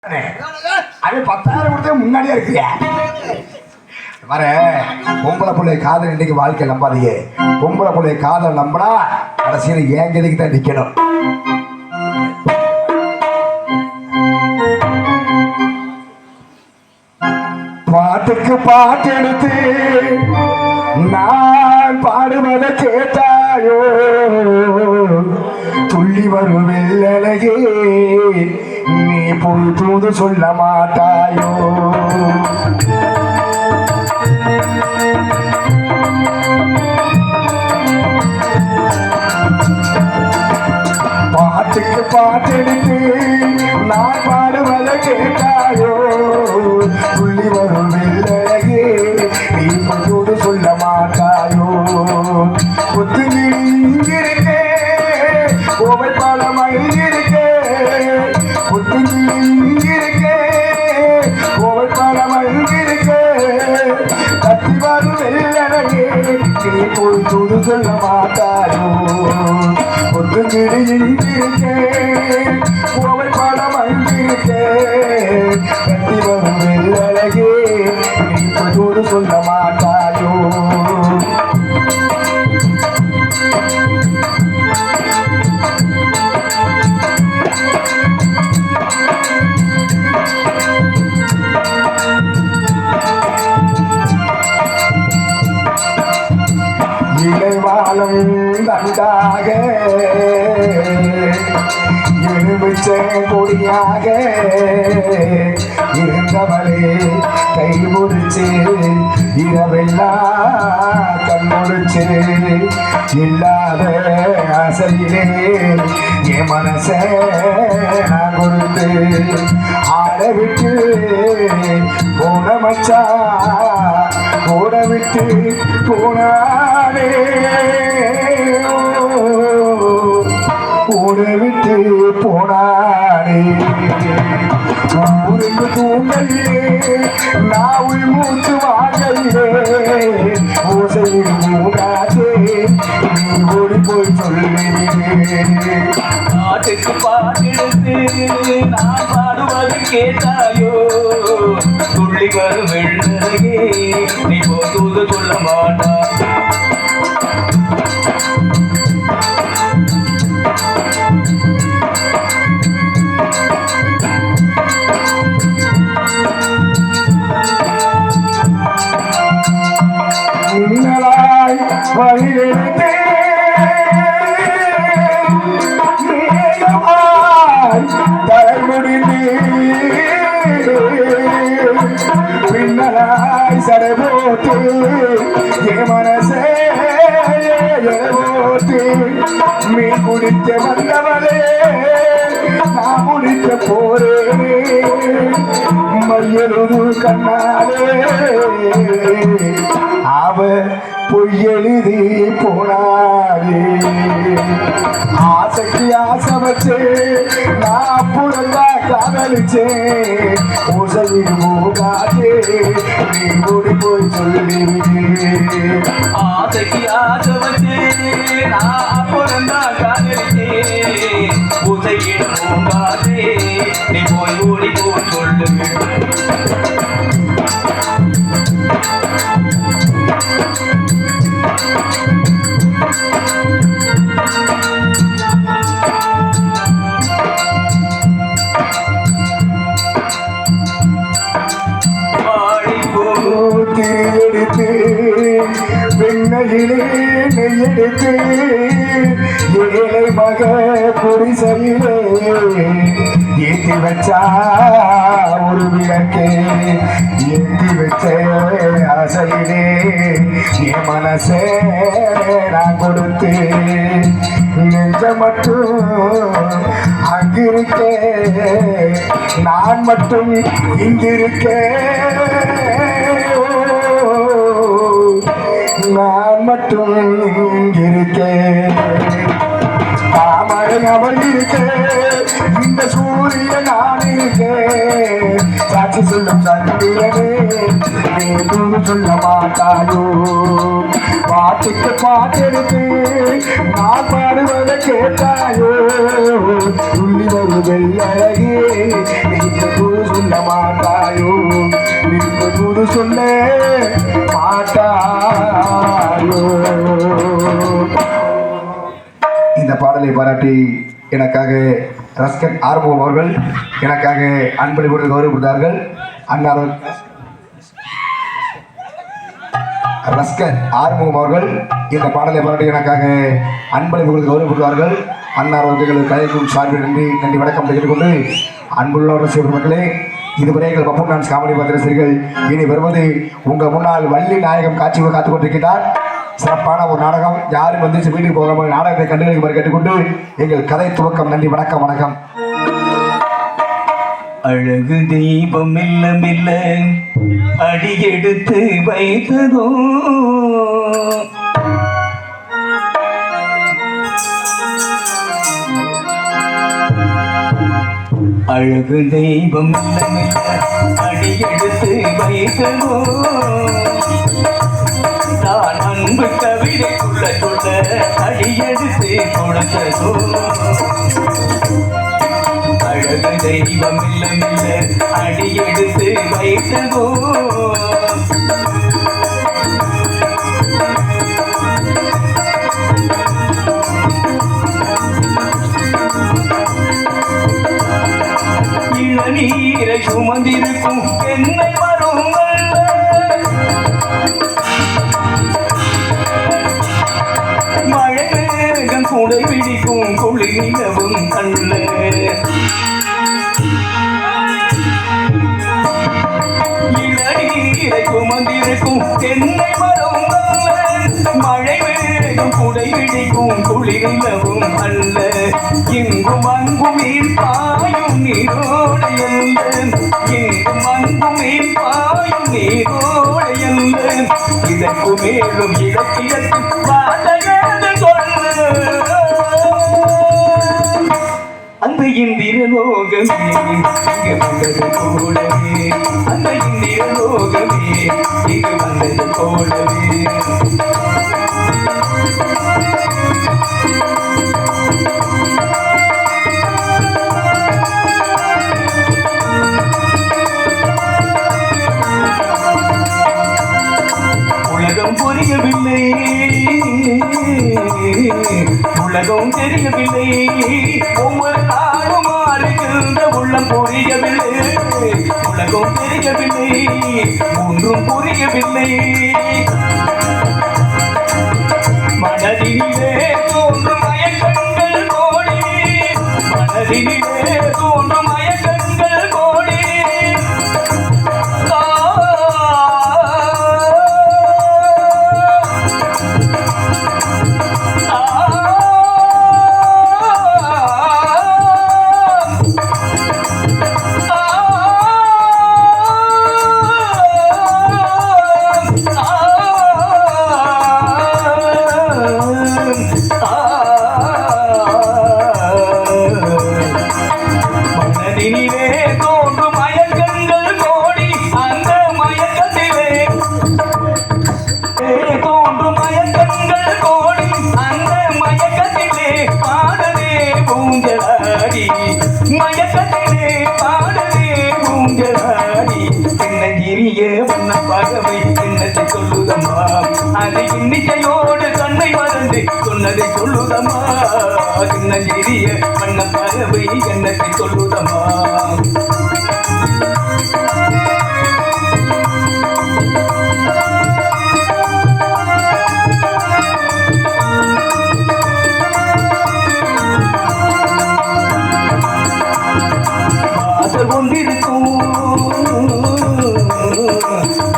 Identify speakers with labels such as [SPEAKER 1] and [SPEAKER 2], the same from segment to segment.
[SPEAKER 1] அவன் 10,000 கொடுத்தே முன்னாடியே இருக்கிறியா வர. பொம்பளை பிள்ளை காதல் இன்னைக்கு வாழ்க்கை நம்பாதீங்க. பொம்பளை பிள்ளை காதல் நம்பினா கடைசியில் ஏன் கதைக்கு தான் நிக்கணும். பாட்டுக்கு பாட்டு எடுத்து நான் பாடுவதை கேட்டாயோ, துள்ளி வரும் வெள்ளழகே நீ பொழுது சொல்ல மாட்டாயோ. பாட்டுக்கு பாட்டு எடுத்து நான் பாடுவதை கேட்டாயோ, துள்ளி வரும் வெள்ளழகே நீ பொழுது சொல்ல மாட்டாயோ. கொத்து இங்கிருக்கே கோவை பாலம் அங்கிருக்கே, கொத்து இங்கிருக்கே கோவை பாலம் அங்கிருக்கே, கத்தி வரும் வெள்ளழகே நீ பொழுது சொல்ல மாட்டாயோ. கொத்து இங்கிருக்கே கோவை பாலம் அங்கிருக்கே, கத்தி வரும் வெள்ளழகே நீ பொழுது சொல்ல மாட்டாயோ. இலைவாலம் தந்தாக எலுமிச்சை பொடியாக இருந்தவளே கை முடிச்சு இரவெல்லாம் கண்முடிச்சு, இல்லாத ஆசையிலே என் மனச நான் கொடுத்து ஆட விட்டு போன மச்சா, ஓட விட்டு போனானே, ஓட விட்டு போனானே. ஊருக்கு தூங்கையிலே நான் உள் மூச்சு வாங்கையிலே, ஓசையில் மூடாதே நீ ஓடி போய் சொல்லுவேன்.
[SPEAKER 2] பாட்டுக்கு பாட்டெடுத்து நான் பாடுவது கேட்டாயோ, துள்ளி வரும் வெள்ளழகே நீ போது சொல்ல மாட்டா.
[SPEAKER 1] மின்னலாய் வழியெடுத்தே தலை முடிந்து, பின்னலாய் சடை போட்டு என் மனசே போட்டு மீன் குடிக்க வந்தவளே நான் முடிக்க போறேனே, மையெழுது கண்ணாலே அவ பொய்யெழுதி போனாரே. ஆசைக்கு ஆசை வச்சு நான் புறந்தா காதலிச்சே, ஓசையில் மூகாதே நீ ஓடி போய் சொல்லிவிட்டே.
[SPEAKER 2] ஆசைக்கு ஆசை வச்சு நான் பிறந்தா காதலிச்சே, ஓசையில் மூகாதே நீ போய் ஓடி போய் சொல்லுவேன்.
[SPEAKER 1] எடுத்து வெண்ணையிலே நெய்யெடுத்து ஏழை மக குடிசையிலே ஏற்றி வச்சா ஒரு விளக்கு, ஏற்றி வச்ச ஆசையிலே என் மனசே நான் கொடுத்து, நெஞ்ச மட்டும் அங்கிருக்கே நான் மட்டும் இங்கிருக்கேன், நான் மட்டும் இங்கிருக்கேன். தாமரை அவள் இருக்கேன், இந்த சூரியன் நான் இருக்கேன், சாட்சி சொல்லும் சந்திரனே நீ சொல்ல மாட்டாயோ. பாட்டுக்கு பாட்டெடுத்து நான் பாடுவதை கேட்டாயோ, துள்ளி வரும் வெள்ளழகே நீ ஒன்று சொல்ல மாட்டாயோ. இந்த பாடலை பாராட்டி எனக்காக ரஸ்கன் ஆர்வம் அவர்கள் எனக்காக அன்பளிப்புடன் கௌரவப்படுத்தார்கள். அன்னார் ரஸ்கன் ஆறுமுகம் அவர்கள் இந்த பாடலை பாராட்டி எனக்காக அன்பளிப்புகள் கௌரவப்படுவார்கள். அன்னார் அவர்கள் கலைக்கும் சார்பில் நன்றி வணக்கம் கேட்டுக்கொண்டு அன்புள்ள ரசிகர் மக்களே, இதுவரை எங்கள் பப்பம் டான்ஸ் காமெடி பத்திரசிகள் இனி வருவது உங்கள் முன்னால் வள்ளி நாயகம் காட்சி காத்துக் கொண்டிருக்கிறார். சிறப்பான ஒரு நாடகம். யாரும் வந்து வீட்டுக்கு போகாமல் நாடகத்தை கண்டுகளிக்குமாறு கேட்டுக்கொண்டு எங்கள் கதை துவக்கம். நன்றி வணக்கம். வணக்கம்.
[SPEAKER 2] அழகு தெய்வம் மெல்ல மெல்ல அடியெடுத்து வைத்ததோ அழகு தெய்வம் மெல்ல மெல்ல அடியெடுத்து வைத்ததோ நான் அன்பு கவிதை சொல்ல சொல்ல அடியெடுத்து கொடுத்ததோ அழகு தெய்வம் மெல்ல மெல்ல அடியெடுத்து வைத்ததோ இளநீரை சுமந்திருக்கும் என்னை வருங்கள் மழை மேகம் குடை பிடிக்கும் குளிர் நிலவும் அல்ல இளநீரை சுமந்திருக்கும் என்னை வருங்கள் மழை மேகம் குடை பிடிக்கும் குளிர் நிலவும் அல்ல எங்கும் அங்குமே பாயும் நீரோடையல்ல எங்கும் அங்குமே பாயும் நீரோடையல்ல இதற்கு மேலும் இலக்கியத்தில் வாசகது சொல்ல அந்த இந்திர லோகமே இங்கு வந்தது போலவே அந்த இந்திர லோகமே இங்கு வந்தது போலவே உலகம் புரியவில்லை உலகம் தெரியவில்லை ஒவ்வொரு நாளும் மாறுகின்ற உள்ளம் புரியவில்லை உலகம் தெரியவில்லை ஒன்றும் புரியவில்லை மனதிலே தோன்றும் மயக்கங்கள் கோடி மனதிலே தோன்றும் மயக்கங்கள் கோடி மனதினிலே தோன்றும் மயக்கங்கள் கோடி அந்த மயக்கத்திலே தோன்றும் மயக்கங்கள் கோடி அந்த மயக்கத்திலே பாடலே பூஞ்சலாடி மயக்கத்திலே பாடலே பூஞ்சலாடி என்னகிரிய வண்ண பறவை என்னத்தை சொல்லுதம்மா அது இன்னிசையோடு கண்ணை மறந்து சொன்னதை சொல்லுதம்மா என்னகிரிய வண்ண பறவை என்னத்தை சொல்லுதம்மா வாசல் கொண்டிருக்கும்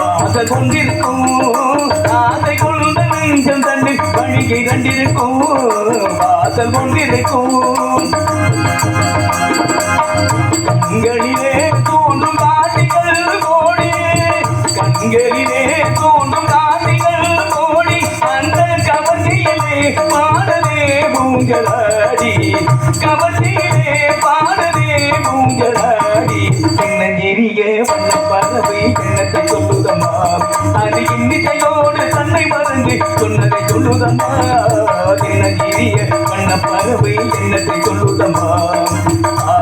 [SPEAKER 2] வாசல் கொண்டிருக்கும் ஆசை கொண்ட நெஞ்சம் தன்னில் வழிகை கண்டிருக்கும் வாசல் கொண்டிருக்கும் கண்களிலே தோன்றும் காட்சிகள் கோடி கண்களிலே தோன்றும் காட்சிகள் கோடி அந்த கவர்ச்சியிலே பாடலே பூஞ்சலாடி கவர்ச்சியிலே பாடலே பூஞ்சலாடி என்னகிரிய வண்ண பறவை என்னத்தை சொல்லுதம்மா அது இன்னிசையோடு தன்னை மறந்து சொன்னதை சொல்லுதம்மா என்னகிரிய வண்ண பறவை என்னத்தை சொல்லுதம்மா ஆ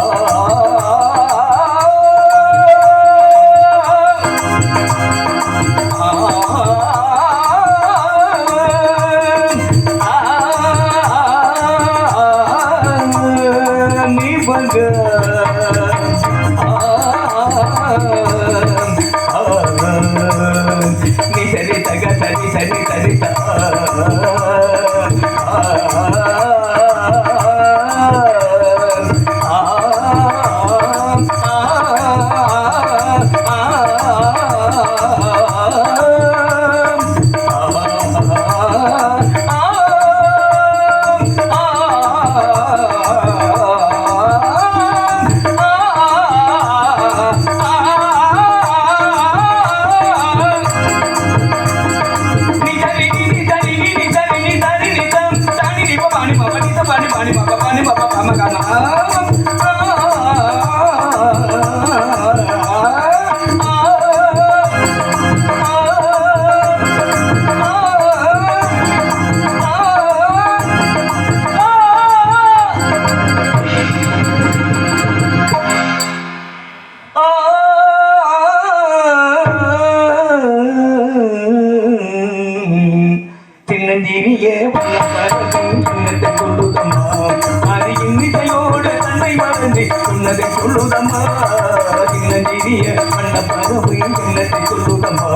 [SPEAKER 2] சொல்லுதம்மா சின்னஞ்சிறிய அண்ண பறவை எண்ணத்தை சொல்லுதம்மா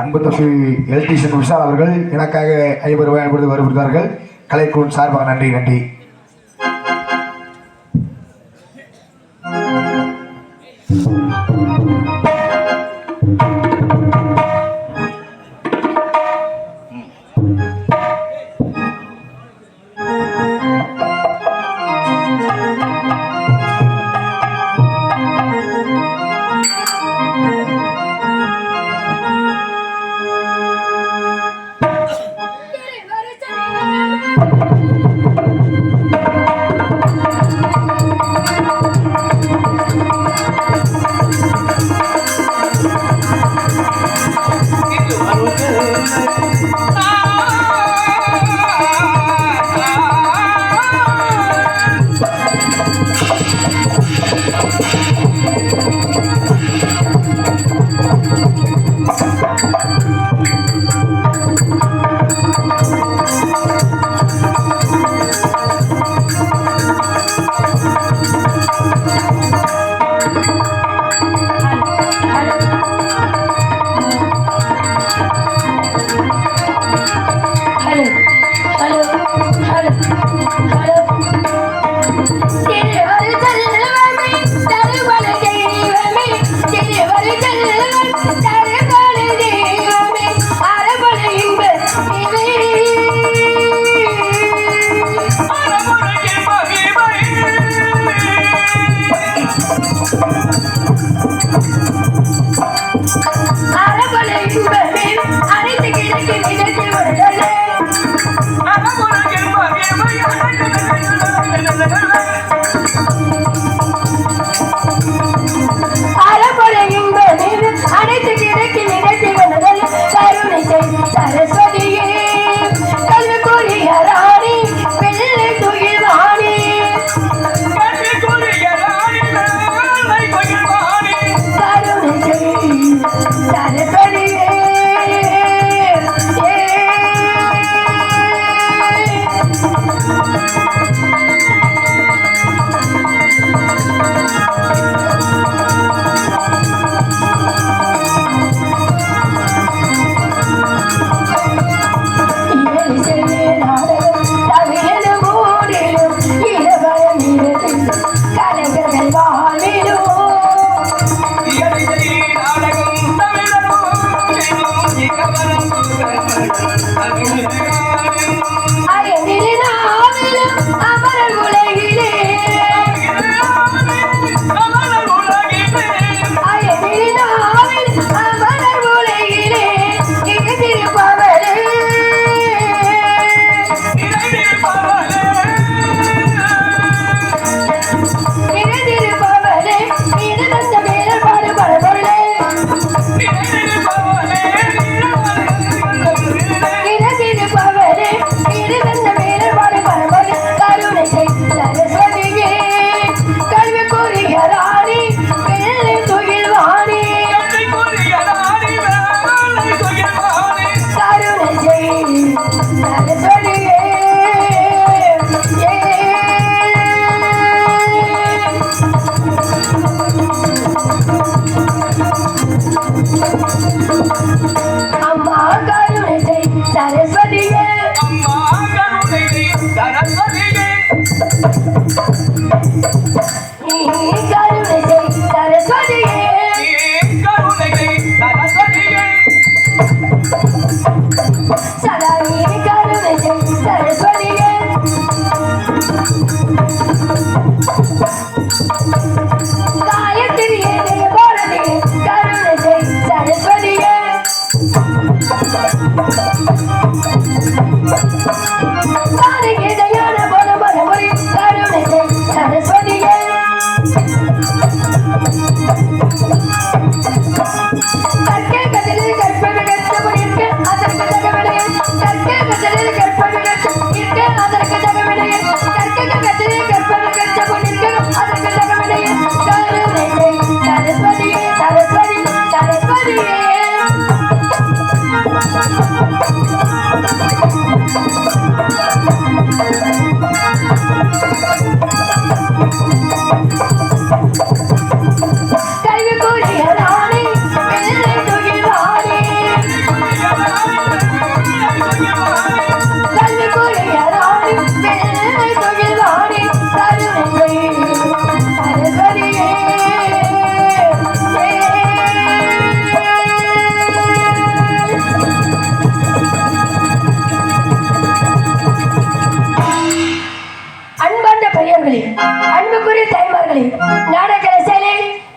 [SPEAKER 1] அன்பு தம்பி எலக்ட்ரீஷியன் விஷால் அவர்கள் எனக்காக 50 ரூபாய் அனுப்பி வருகிறார்கள். கலைக்குழு சார்பாக நன்றி நன்றி.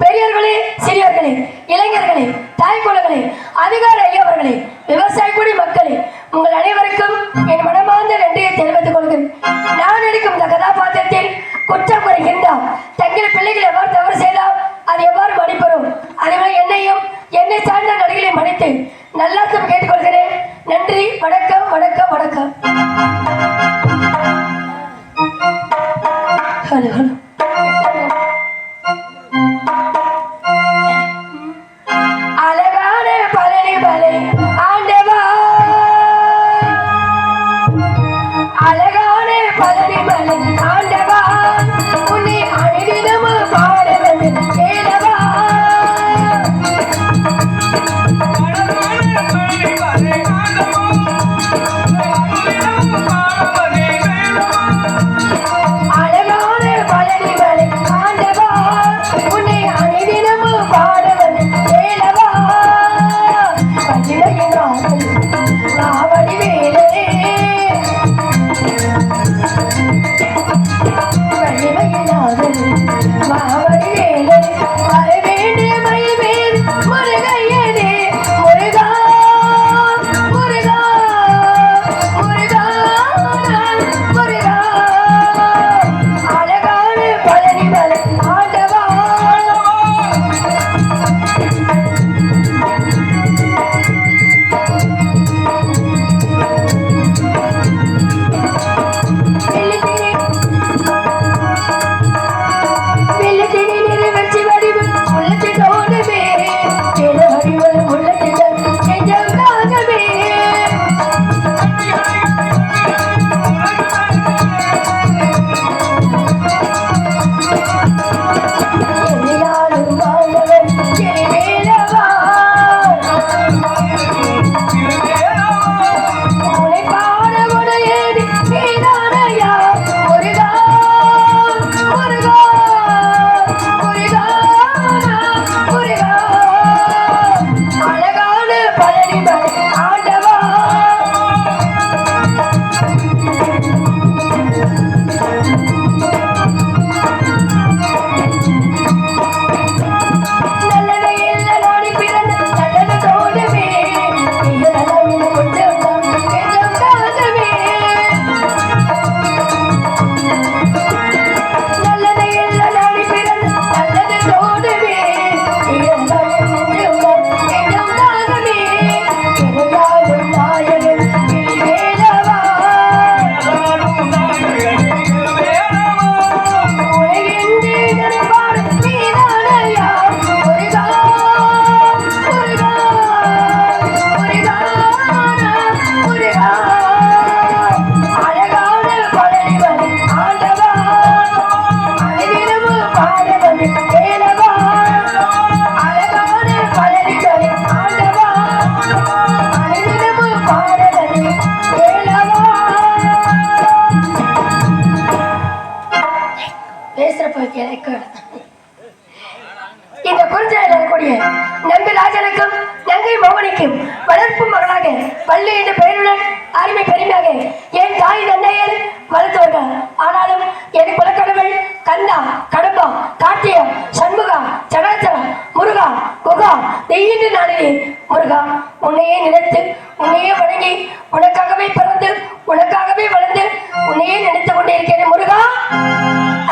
[SPEAKER 3] பெரியவர்களே, சிறியவர்களே, இளைஞர்களே, தாய்க்குலங்களே, அதிகார ஐயவர்களே, விவசாய குடி மக்களே, உங்கள் அனைவருக்கும் என் மனமார்ந்த நன்றியை தெரிவித்துக் கொள்கிறேன். நான் நடிக்கும் இந்த கதாபாத்திரத்தில் குற்றம் குறை இருந்தால், தங்கள் பிள்ளைகள் எவ்வாறு தவறு செய்தால் அது எவ்வாறு மன்னிப்பரும், அதேபோல என்னையும் என்னை சார்ந்த நடிகளை மன்னித்து நல்லாத்தம் கேட்டுக்கொள்கிறேன். நன்றி. வணக்கம், வணக்கம், வணக்கம். Hello hello. அழகான பழனி மலை ஆண்டவா, அழகான பழனி மலை ஆண்டவா, உன்னை அணிதினமும் பாட வந்து கேளவா. அழகான பழனி மலை ஆண்டவா, உன்னை அணிதினமும் பாட வந்து கேளவா. பஞ்சிலையினார்கள் ராவடி வேலே, வள்ளிமையினார்கள் மாவடி வேலே, வர வேண்டிய மயில்வேல் முருகையனே, முருகா முருகா முருகா முருகா. அழகான பழனி மலை ஆண்டவா, வெள்ளத்தினை நிறைவச்சி வடிவு உள்ளத்தின் ஓடுமே, ஏழு வடிவல் உள்ளத்தின் நெஞ்சம் தாங்கமே. எதிராலும் வாழ்ந்தவன் எரிவேலவா, உன்னை பாட உடையேடி நீதானையா. முருகா முருகா முருகா முருகா. அழகான பழனி மலை ஆண்டவா, நல்லதை எல்லாம் நாடி பிறந்த நல்லது தோணுமே, நீங்க நல்லவில்லை கொஞ்சம் தான் கொஞ்சம் தாங்கவே. நல்லதை எல்லாம் நாடி பிறந்த நல்லது தோணுமே, நீங்க நல்லவில்லை கொஞ்சம் தான் கொஞ்சம் தாங்கவே. இருந்தாலும் நாயகன் வேலவா, உலகென்றே நண்பாடு நீதானையா. முருகா முருகா முருகா முருகா. அழகான பழனி மலை ஆண்டவா, அனைவரும் பாட வந்து கேளவா. அழகான பழனி மலை ஆண்டவா, அனைவரும் பாட வந்து கேளவா. பேசுறப்ப எனக்கு இந்த குறிஞ்சாலையில் இருக்கக்கூடிய நம்பி ராஜனுக்கும் நங்கை மோகனிக்கும் வளர்ப்பு மகளாக வள்ளி என்ற பெயருடன் அருமை பெருமையாக என் தாய் தந்தையர் வளர்த்தவர்கள். ஆனாலும் என் குலக்கடவுள் கந்தா, கடம்பா, கார்த்தியா, சண்முகா, சடாச்சரா, முருகா, குகா, தெய்யின்று நாளிலே முருகா, உன்னையே நினைத்து உன்னையே வணங்கி உனக்காகவே பிறந்து உனக்காகவே வளர்ந்து உன்னையே நினைத்து கொண்டே இருக்கிறேன் முருகா.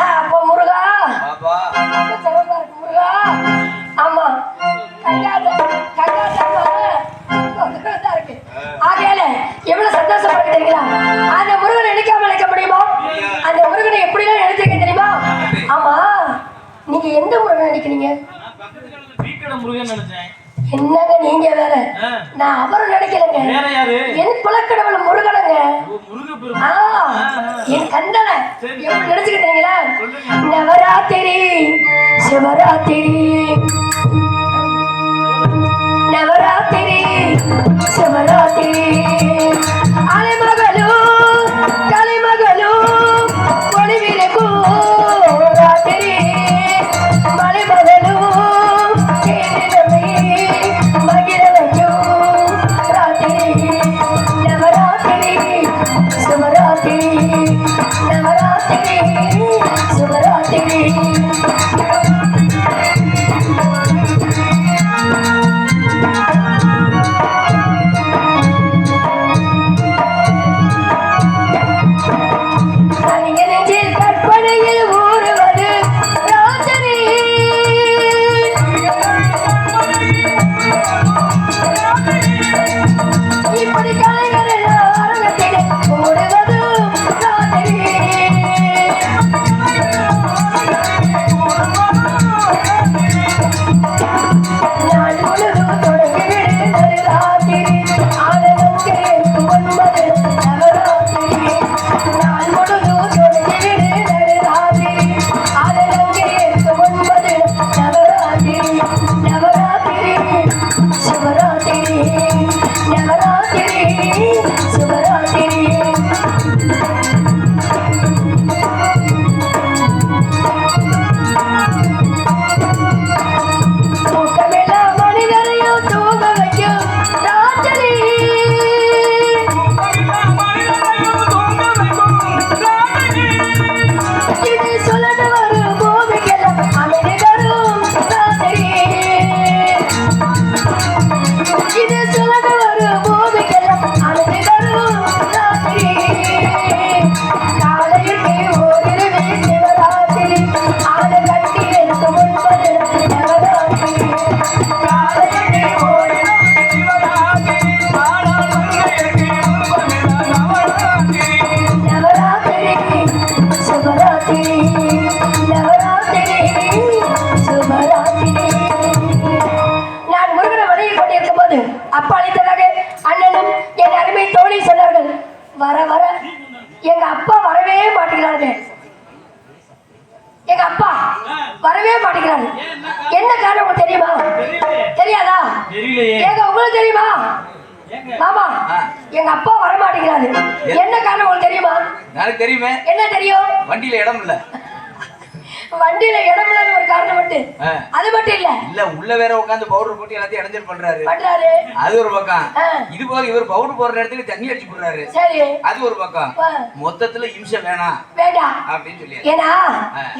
[SPEAKER 3] அப்போ முருகா சிறப்பா இருக்கு முருகா. ஆமா கங்காதான் இருக்கு. ஆகையால எவ்வளவு சந்தோஷப்படுங்க தெரியுங்களா? அந்த முருகனை நினைக்காம நினைக்க முடியுமா? அந்த முருகனை எப்படிலாம் நினைச்சிருக்க தெரியுமா? ஆமா, நீங்க எந்த முருகன் நினைக்கிறீங்க? என்னங்க நீங்க வேற, நான் அவரும் நினைக்கலங்க. என் குலக்கடவுள் முருகனுங்க. என் கந்தனை எப்படி நினைச்சுக்கிட்டீங்களா? நவராத்திரி சிவராத்திரி, நவராத்திரி சிவராத்திரி, அலைமகளும் கலைமகளும் ஒளிவிலகும் ராத்திரி, மலைமகளும் கேட்டிடமே மகிழ வைக்கும் ராத்திரி. நவராத்திரி சிவராத்திரி, நவராத்திரி சிவராத்திரி. வர வர எங்க அப்பா வரவே மாட்டேங்கிறாரு. எங்க அப்பா வரவே மாட்டேங்கிறாரு. என்ன காரணம் உங்களுக்கு தெரியுமா? தெரியாதா? ஏங்க உங்களுக்கு தெரியுமா? மாமா எங்க அப்பா வர மாட்டேங்கிறாரு. என்ன காரணம் உங்களுக்கு தெரியுமா?
[SPEAKER 2] எனக்கு தெரியுமே. என்ன தெரியும்? வண்டியில இடம் இல்ல.
[SPEAKER 3] வண்டியில இடம் இல்ல ஒரு காரணம் மட்டும். அது மட்டும் இல்ல
[SPEAKER 2] உள்ள வேற உட்கார்ந்து பவுடர் போட்டு எல்லாத்தையும் அடைஞ்சல் பண்றாரு. அது ஒரு பக்கம். இது போல இவர் பவுடர் போடுற இடத்துக்கு தண்ணி அடிச்சு போடுறாரு. சரி அது ஒரு பக்கம். மொத்தத்துல இம்சை வேணாம் அப்படின்னு சொல்லி. ஏன்னா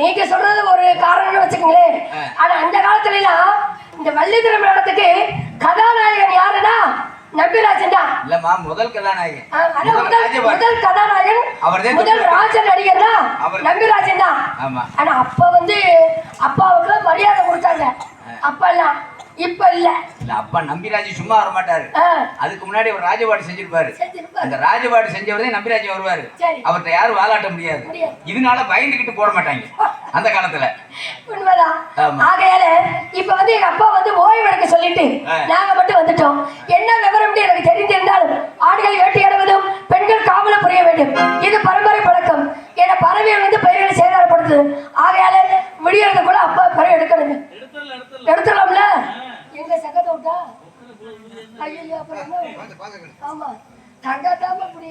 [SPEAKER 3] நீங்க சொல்றது ஒரு காரணம்னு வச்சுக்கோங்களேன். ஆனா அந்த காலத்துல எல்லாம் இந்த வள்ளி திருமணத்துக்கு கதாநாயகன் யாருன்னா நம்பிராஜன் தான்.
[SPEAKER 2] இல்லம்மா முதல் கதாநாயகன்.
[SPEAKER 3] முதல் கதாநாயகன் முதல் ராஜ நடிகர் தான் நம்பிராஜன் தான். ஆனா அப்ப வந்து அப்பாவுக்கு மரியாதை கொடுத்தாங்க. அப்ப எல்லாம் இப்ப இல்ல.
[SPEAKER 2] அப்பா நம்பிராஜ் சும்மா வர மாட்டாரு. அதுக்கு முன்னாடி ஒரு ராஜபாடு செஞ்சிருப்பாரு. அந்த ராஜபாடு செஞ்சவரே நம்பிராஜ் வருவாரு. அவர்கிட்ட யாரும் வாலாட்ட முடியாது. இதனால பயந்துகிட்டு போட மாட்டாங்க அந்த காலத்துல.
[SPEAKER 3] உண்மைதான். ஆகையால இப்ப வந்து எங்க அப்பா வந்து ஓய்வு எடுக்க சொல்லிட்டு நாங்க மட்டும் வந்துட்டோம். என்ன விவரம் எனக்கு தெரிந்திருந்தாலும் ஆண்கள் வேட்டையாடுவதும் பெண்கள் காவல புரிய வேண்டும். இது பரம்பரை பழக்கம். என பறவைகள் வந்து பயிர்களை சேதாரப்படுத்துது. ஆகையால விடியறது கூட அப்பா பறவை எடுக்கணுங்க. எடுத்துடலாம்ல. எங்க சக்கத்தை விட்டா ஐயோ அப்புறம் ஆமா தங்கத்தாம இப்படி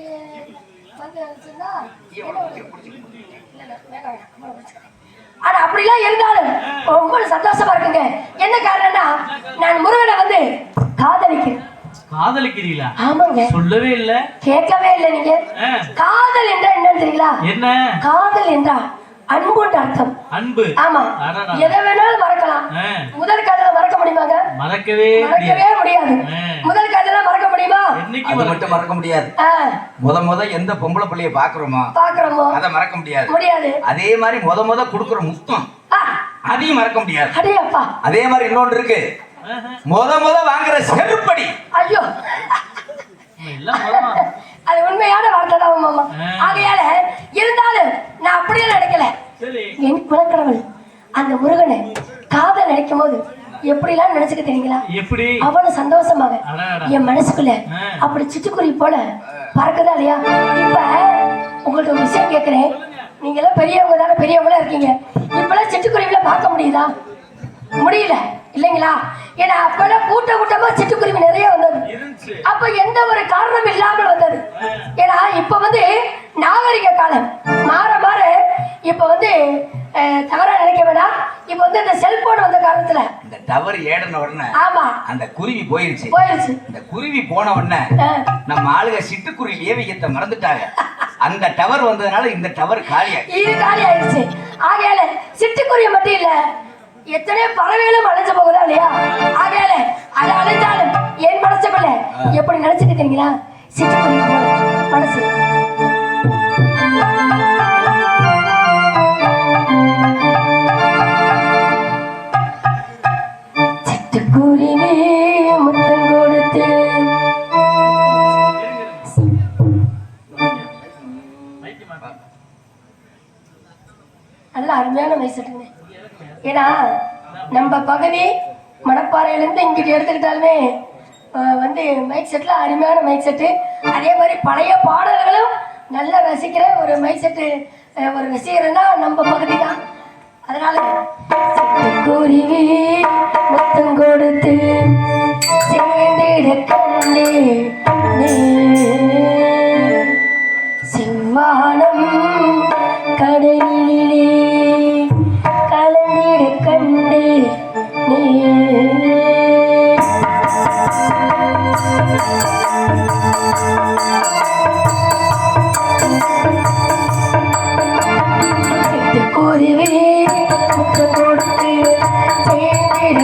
[SPEAKER 3] வந்து சொன்னா ஆனா அப்படிலாம் இருந்தாலும் ரொம்ப சந்தோஷமா இருக்குங்க. என்ன காரணம்னா நான் முருகனை வந்து
[SPEAKER 4] காதலிக்கிறீங்களா?
[SPEAKER 3] ஆமாங்க.
[SPEAKER 4] சொல்லவே இல்ல,
[SPEAKER 3] கேட்கவே இல்ல. நீங்க காதல் என்றா என்னன்னு தெரியல?
[SPEAKER 4] என்ன காதல்
[SPEAKER 3] என்றா? அன்புன்ற அர்த்தம்.
[SPEAKER 4] அன்பு.
[SPEAKER 3] ஆமா. எதை வேணாலும் மறக்கலாம். முதல் காதல மறக்க முடியுமாங்க?
[SPEAKER 4] மறக்கவே
[SPEAKER 3] முடியாது. முதல் காதல மறக்க முடியுமா?
[SPEAKER 2] அது மட்டும் மறக்க முடியாது. முத எந்த பொம்பளை பிள்ளைய பாக்குறோமோ அதை மறக்க முடியாது. அதே மாதிரி முத குடுக்குற முத்தம் அதையும் மறக்க முடியாது. அதே மாதிரி இன்னொன்று இருக்கு, முத வாங்குற செருப்படி.
[SPEAKER 3] ஐயோ அது உண்மையான வார்த்தை தான் மாமா. ஆகையால இருந்தாலும் நான் அப்படியே நினைக்கல. என் குலக்கடவுள் அந்த முருகனை காதல் நினைக்கும் போது எப்படிலாம் நினைச்சுக்க தெரியுங்களா?
[SPEAKER 4] எப்படி
[SPEAKER 3] அவ்வளவு சந்தோஷமாக என் மனசுக்குள்ள அப்படி சிட்டுக்குருவி போல பறக்குதா இல்லையா? இப்ப உங்களுக்கு ஒரு விஷயம் கேட்கிறேன். நீங்க எல்லாம் பெரியவங்க தானே, பெரியவங்களா இருக்கீங்க. இப்பெல்லாம் சிட்டுக்குருவில பார்க்க முடியுதா? முடியல இல்லைங்களா? ஏன்னா அப்பெல்லாம் கூட்டமா சிட்டுக்குருவி நிறைய வந்தது. அப்ப எந்த ஒரு காரணம் இல்லாமல் வந்தது. ஏன்னா இப்ப வந்து நாகரிக காலம் மாற இப்ப வந்து தவறா நினைக்க வேண்டாம். இப்ப வந்து இந்த செல்போன் வந்த காரணத்துல
[SPEAKER 2] இந்த டவர் ஏடன உடனே
[SPEAKER 3] ஆமா
[SPEAKER 2] அந்த குருவி போயிருச்சு. இந்த குருவி போன உடனே நம்ம ஆளுங்க சிட்டுக்குருவி ஏவியத்தை மறந்துட்டாங்க. அந்த டவர் வந்ததுனால இந்த டவர் காலியாயிடுச்சு.
[SPEAKER 3] ஆகையால சிட்டுக்குருவி மட்டும் இல்ல, எத்தனை பறவைகளும் அழைச்சு போகுதா இல்லையா? ஆகையால அதை அழைச்சாலும் என் மனசுக்குள்ள எப்படி நினைச்சுட்டு தெரியுங்களா? சிட்டுக்குருவி போல மனசு. சிட்டுக்குருவி முத்தம் கொடுத்து நல்ல அருமையான மைசெட்டுங்க. ஏன்னா நம்ம பகுதி மணப்பாறையிலேருந்து இங்கிட்டு எடுத்துக்கிட்டாலுமே வந்து மைக் செட்டில் அருமையான மைக் செட்டு. அதே மாதிரி பழைய பாடல்களும் நல்லா ரசிக்கிற ஒரு மைக் செட்டு ஒரு ரசிகர்னா நம்ம பகுதி தான். அதனால குருவி முத்தம் கொடுத்து சேர்ந்திட கண்டே செவ்வானம் கடலிலே கலந்திட கண்டே குருவி முத்தம் கொடுத்து சேர்ந்திட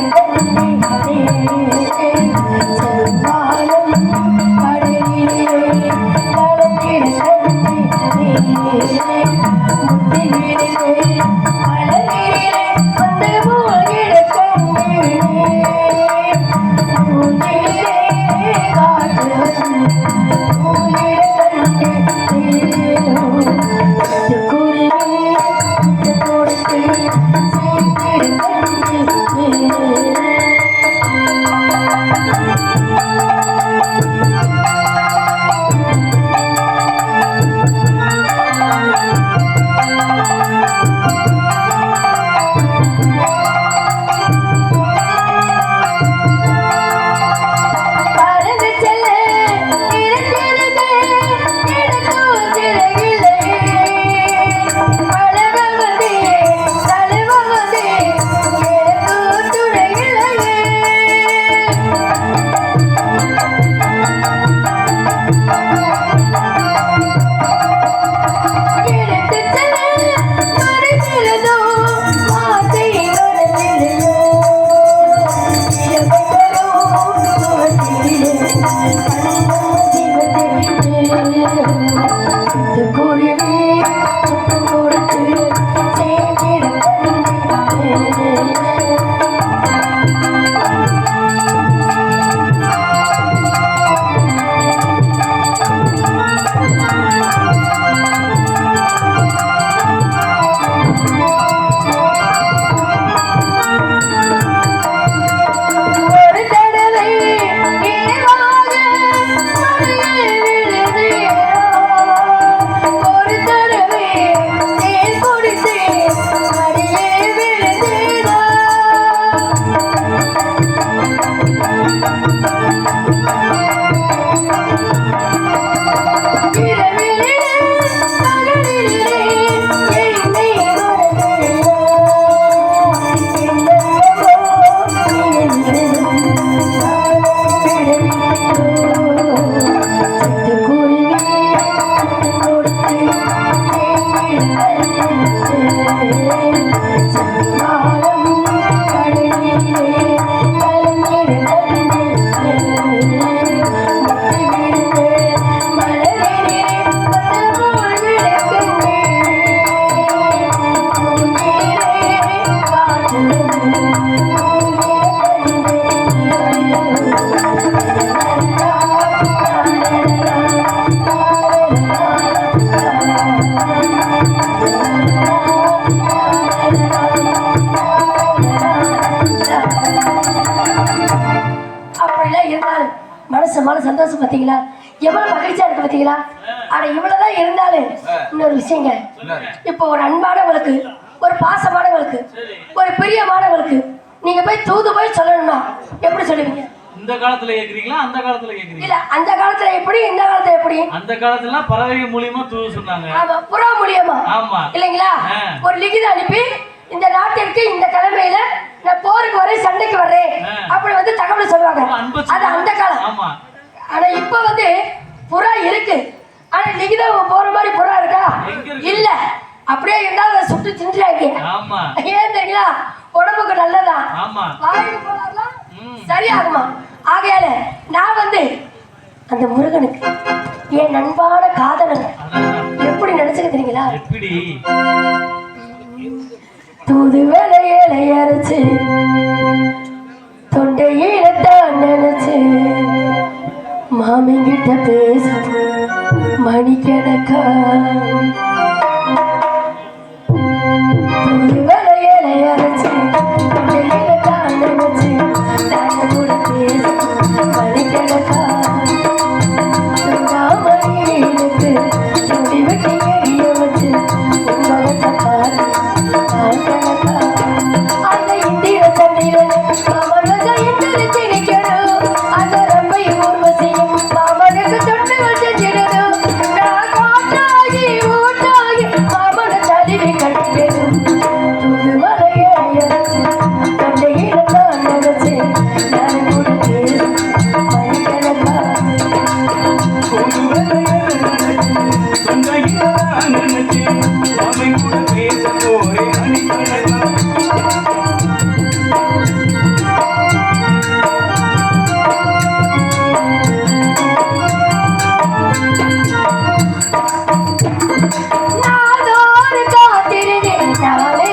[SPEAKER 3] சந்தோஷம் பார்த்தீங்களா? எவ்வளவு மகிழ்ச்சியா இருக்கு பார்த்தீங்களா? ஆனா இவ்வளவுதான் இருந்தாலும் இன்னொரு விஷயங்க, இப்போ ஒரு அன்பானவங்களுக்கு, ஒரு பாசமானவங்களுக்கு, ஒரு பிரியமானவங்களுக்கு நீங்க போய் தூது போய் சொல்லணும்னா எப்படி சொல்லுவீங்க?
[SPEAKER 4] இந்த காலத்துல கேக்குறீங்களா அந்த காலத்துல கேக்குறீங்களா?
[SPEAKER 3] இல்ல அந்த காலத்துல எப்படி, இந்த காலத்துல எப்படி?
[SPEAKER 4] அந்த காலத்துல பறவைகள் மூலியமா தூது சொன்னாங்க.
[SPEAKER 3] ஆமா, புறா மூலியமா.
[SPEAKER 4] ஆமா
[SPEAKER 3] இல்லைங்களா? ஒரு லிகிதம் அனுப்பி இந்த நாட்டிற்கு இந்த கிழமையில நான் போருக்கு வரேன், சண்டைக்கு வர்றேன் அப்படி வந்து தகவல் சொல்லுவாங்க. அது அந்த காலம்.
[SPEAKER 4] ஆமா.
[SPEAKER 3] ஆனா இப்ப வந்து புறா இருக்கு, ஆனா லிகிதம் போற மாதிரி புறா இருக்கா? இல்ல. அப்படியே இருந்தாலும் அதை சுட்டு தின்றாங்க.
[SPEAKER 4] ஆமா.
[SPEAKER 3] ஏன் தெரியுங்களா? உடம்புக்கு நல்லதா,
[SPEAKER 4] ஆமா,
[SPEAKER 3] வாய்க்கு போனாலும் சரியாகுமா. ஆகையால நான் வந்து அந்த முருகனுக்கு என் அன்பான காதலன் எப்படி நினைச்சுக்க தெரியுங்களா?
[SPEAKER 4] எப்படி
[SPEAKER 3] தூது வேலையில அரைச்சு தொண்டையில தான் நினைச்சு மாமிங்கிட்ட பேச மணிக்கணக்கா தூது வேலையில அரைச்சு தொண்டையில தான் நினைச்சு நாங்க கூட பேச மணிக்கணக்கா மணிக்கு சுடி வெட்டி எரிய வச்சு உங்களை பாரு அந்த இந்திர சந்திரன் மாமனத எந்திரிச்சு நிக்கணும், அந்த ரம்பை ஊர்வசியும் மாமனுக்கு தொண்டுகள் செஞ்சிடணும். நான் காட்டாகி ஊட்டாகி மாமன தழுவி கட்டிடணும். புது மலையை அரைச்சு தொண்டையில தான் நினைச்சு நான் கூட பேச மணிக்கணக்கா நாதோடு காத்திருந்தேன் நானே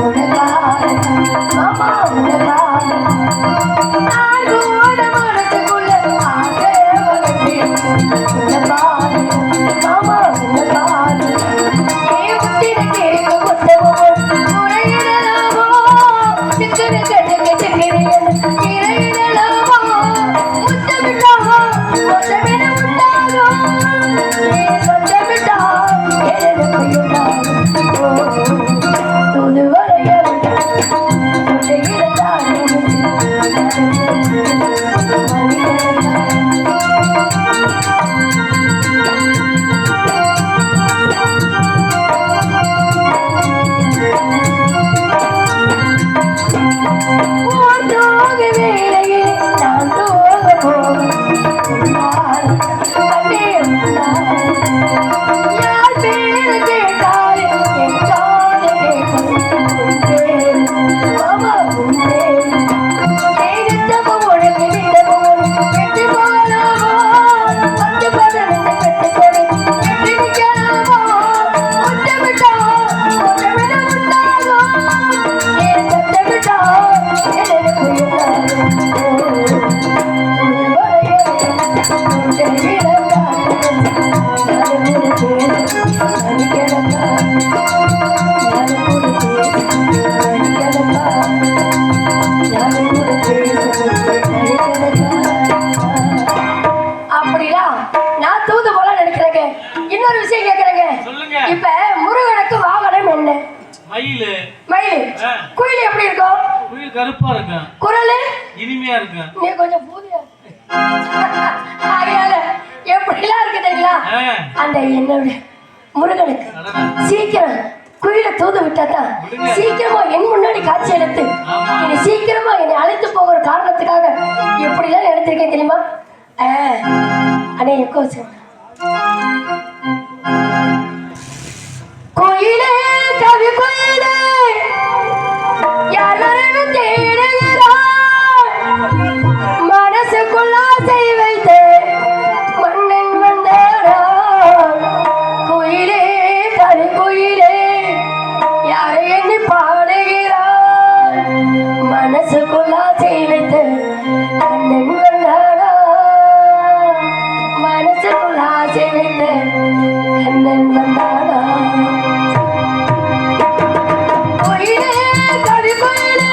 [SPEAKER 3] உனக்காக மாமா உனக்காக நான் கூட மனசுக்குள்ள ஆசை வளர்த்தேன் உனக்காக மாமா உனக்காக ஏன் முத்தின கேட்க கொத்தவும் முறையிடலாமோ சிக்கன கட்டுக்கு சிக்கிறேன் இறையிடலாமோ முத்தமிட்டாமோ முத்தமிட முட்டாகோ ஏன் சொந்தமிட்டா எனக்கு உண்டாகும் தூது வரைய தொண்டையில தான் வேலையில் நான் தோக போவேன் யார் பேரு கேட்டால் என் காது கேட்கும் மாமா உண்டே நித்தமும் உனக்கு நித்தமும் வெற்றி போகலாமோ பத்து பதவிந்து பெற்றுக்கொடு வெற்றி நிற்கலாமோ முத்தமிட்டா முத்தமிட முட்டாகோ ஏன் சத்தமிட்டா எனக்கு அப்படிலாம் நான் தூது போல நினைக்கிறேங்க. இன்னொரு விஷயம் கேக்குறேங்க.
[SPEAKER 4] சொல்லுங்க.
[SPEAKER 3] இப்ப முருகனுக்கு வாகனம் என்ன?
[SPEAKER 4] மயிலு.
[SPEAKER 3] மயில். குயில் எப்படி இருக்கும்?
[SPEAKER 4] குயில் கருப்பா இருக்கும்.
[SPEAKER 3] குரல்
[SPEAKER 4] இனிமையா இருக்கும்.
[SPEAKER 3] நீ கொஞ்சம் பூதியா ஆகையால எப்படிலாம் இருக்கு தெரியுங்களா? அந்த என்னோட முருகனுக்கு சீக்கிரம் குயில தூது விட்டாதான் சீக்கிரமா என் முன்னாடி காட்சி எடுத்து என்னை சீக்கிரமா என்னை அழைத்து போகிற காரணத்துக்காக எப்படிலாம் எடுத்திருக்கேன் தெரியுமா? அண்ணே எக்கோ கோயிலே கவி கோயிலே யாரும் தேடுகிறார் மனசுக்குள்ள ஆசை வைத்து மன்னன் வந்தாரா கோயிலே கவி கோயிலே யாரை எண்ணி பாடுகிறார் மனசுக்குள்ள ஆசை வைத்து மன்னன் வந்தாரா மனசுக்குள்ள ஆசை வைத்து கண்ணன் வந்தாரா கோயிலே கவி கோயிலே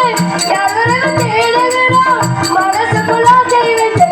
[SPEAKER 3] யாரும் தேடுகிறார் மனசுக்குள்ள ஆசை வைத்து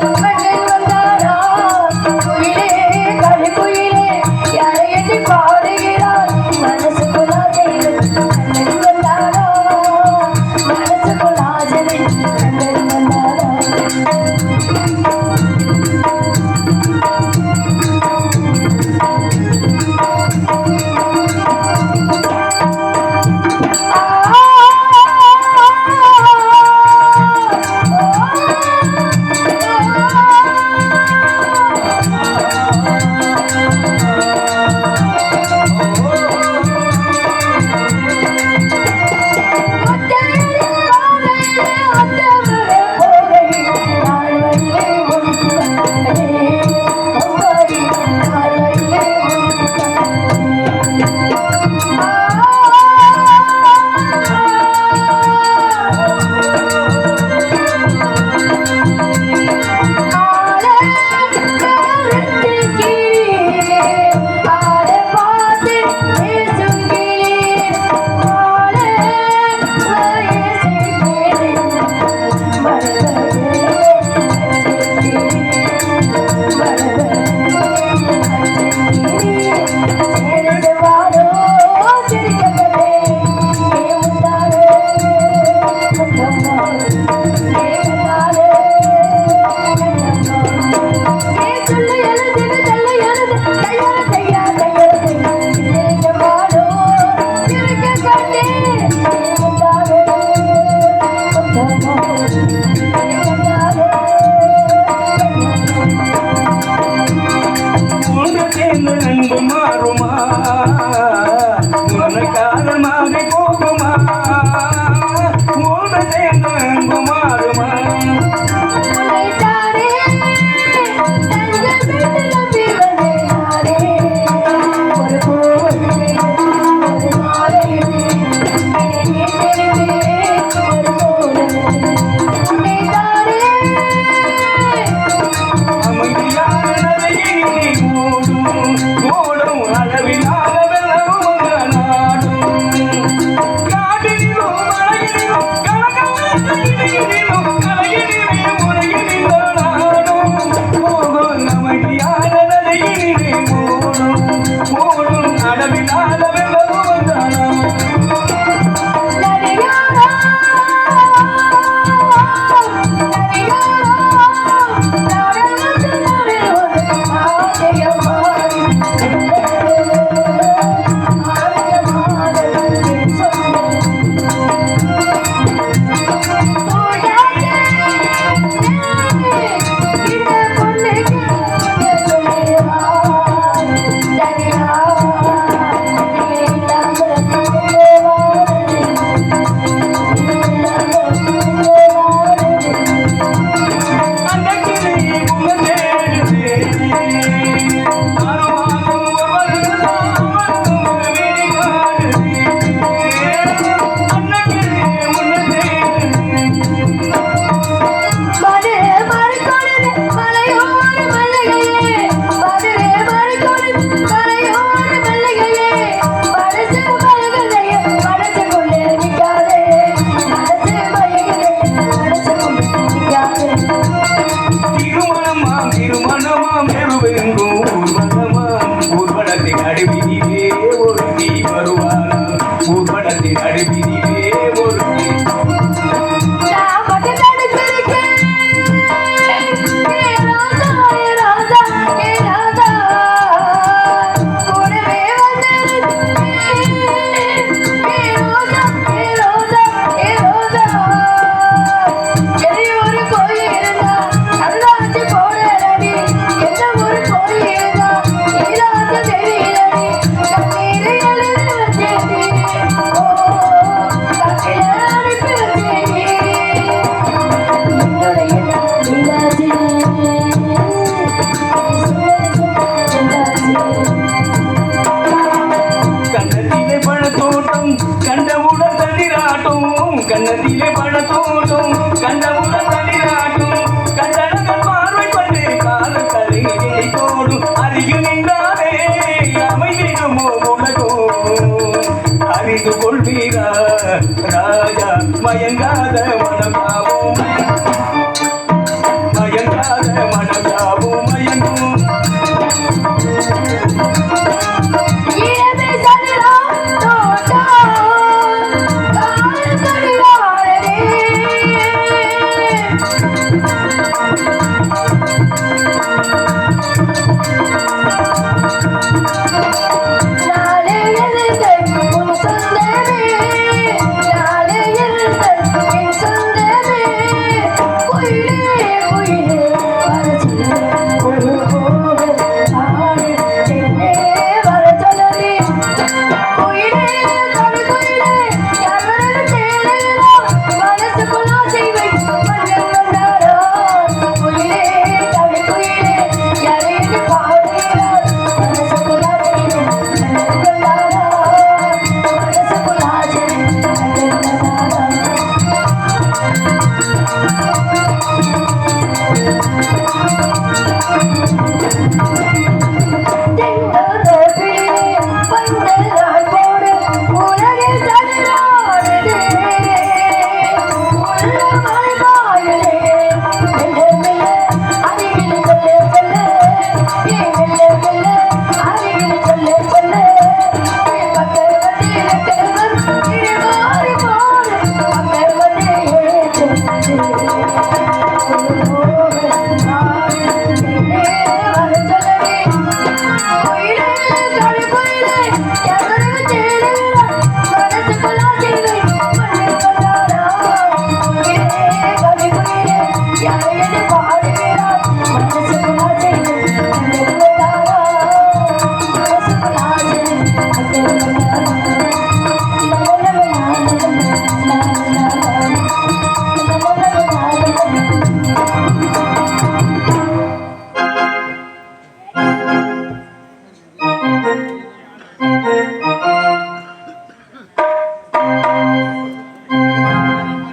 [SPEAKER 5] கண்ணத்திலே பழத்தோட்டும் கண்டவுடன் தனிராட்டும் கண்டனங்கள் பார்வை பண்ணு காதல் தலையை தோடும் அருகில் நின்றாலே அமைதிடுமோ உலகம் அறிந்து கொள்வீரா ராஜா மயங்காத மனதாவும் மயங்காத மனதாவும் மயங்கும்
[SPEAKER 3] Yeah.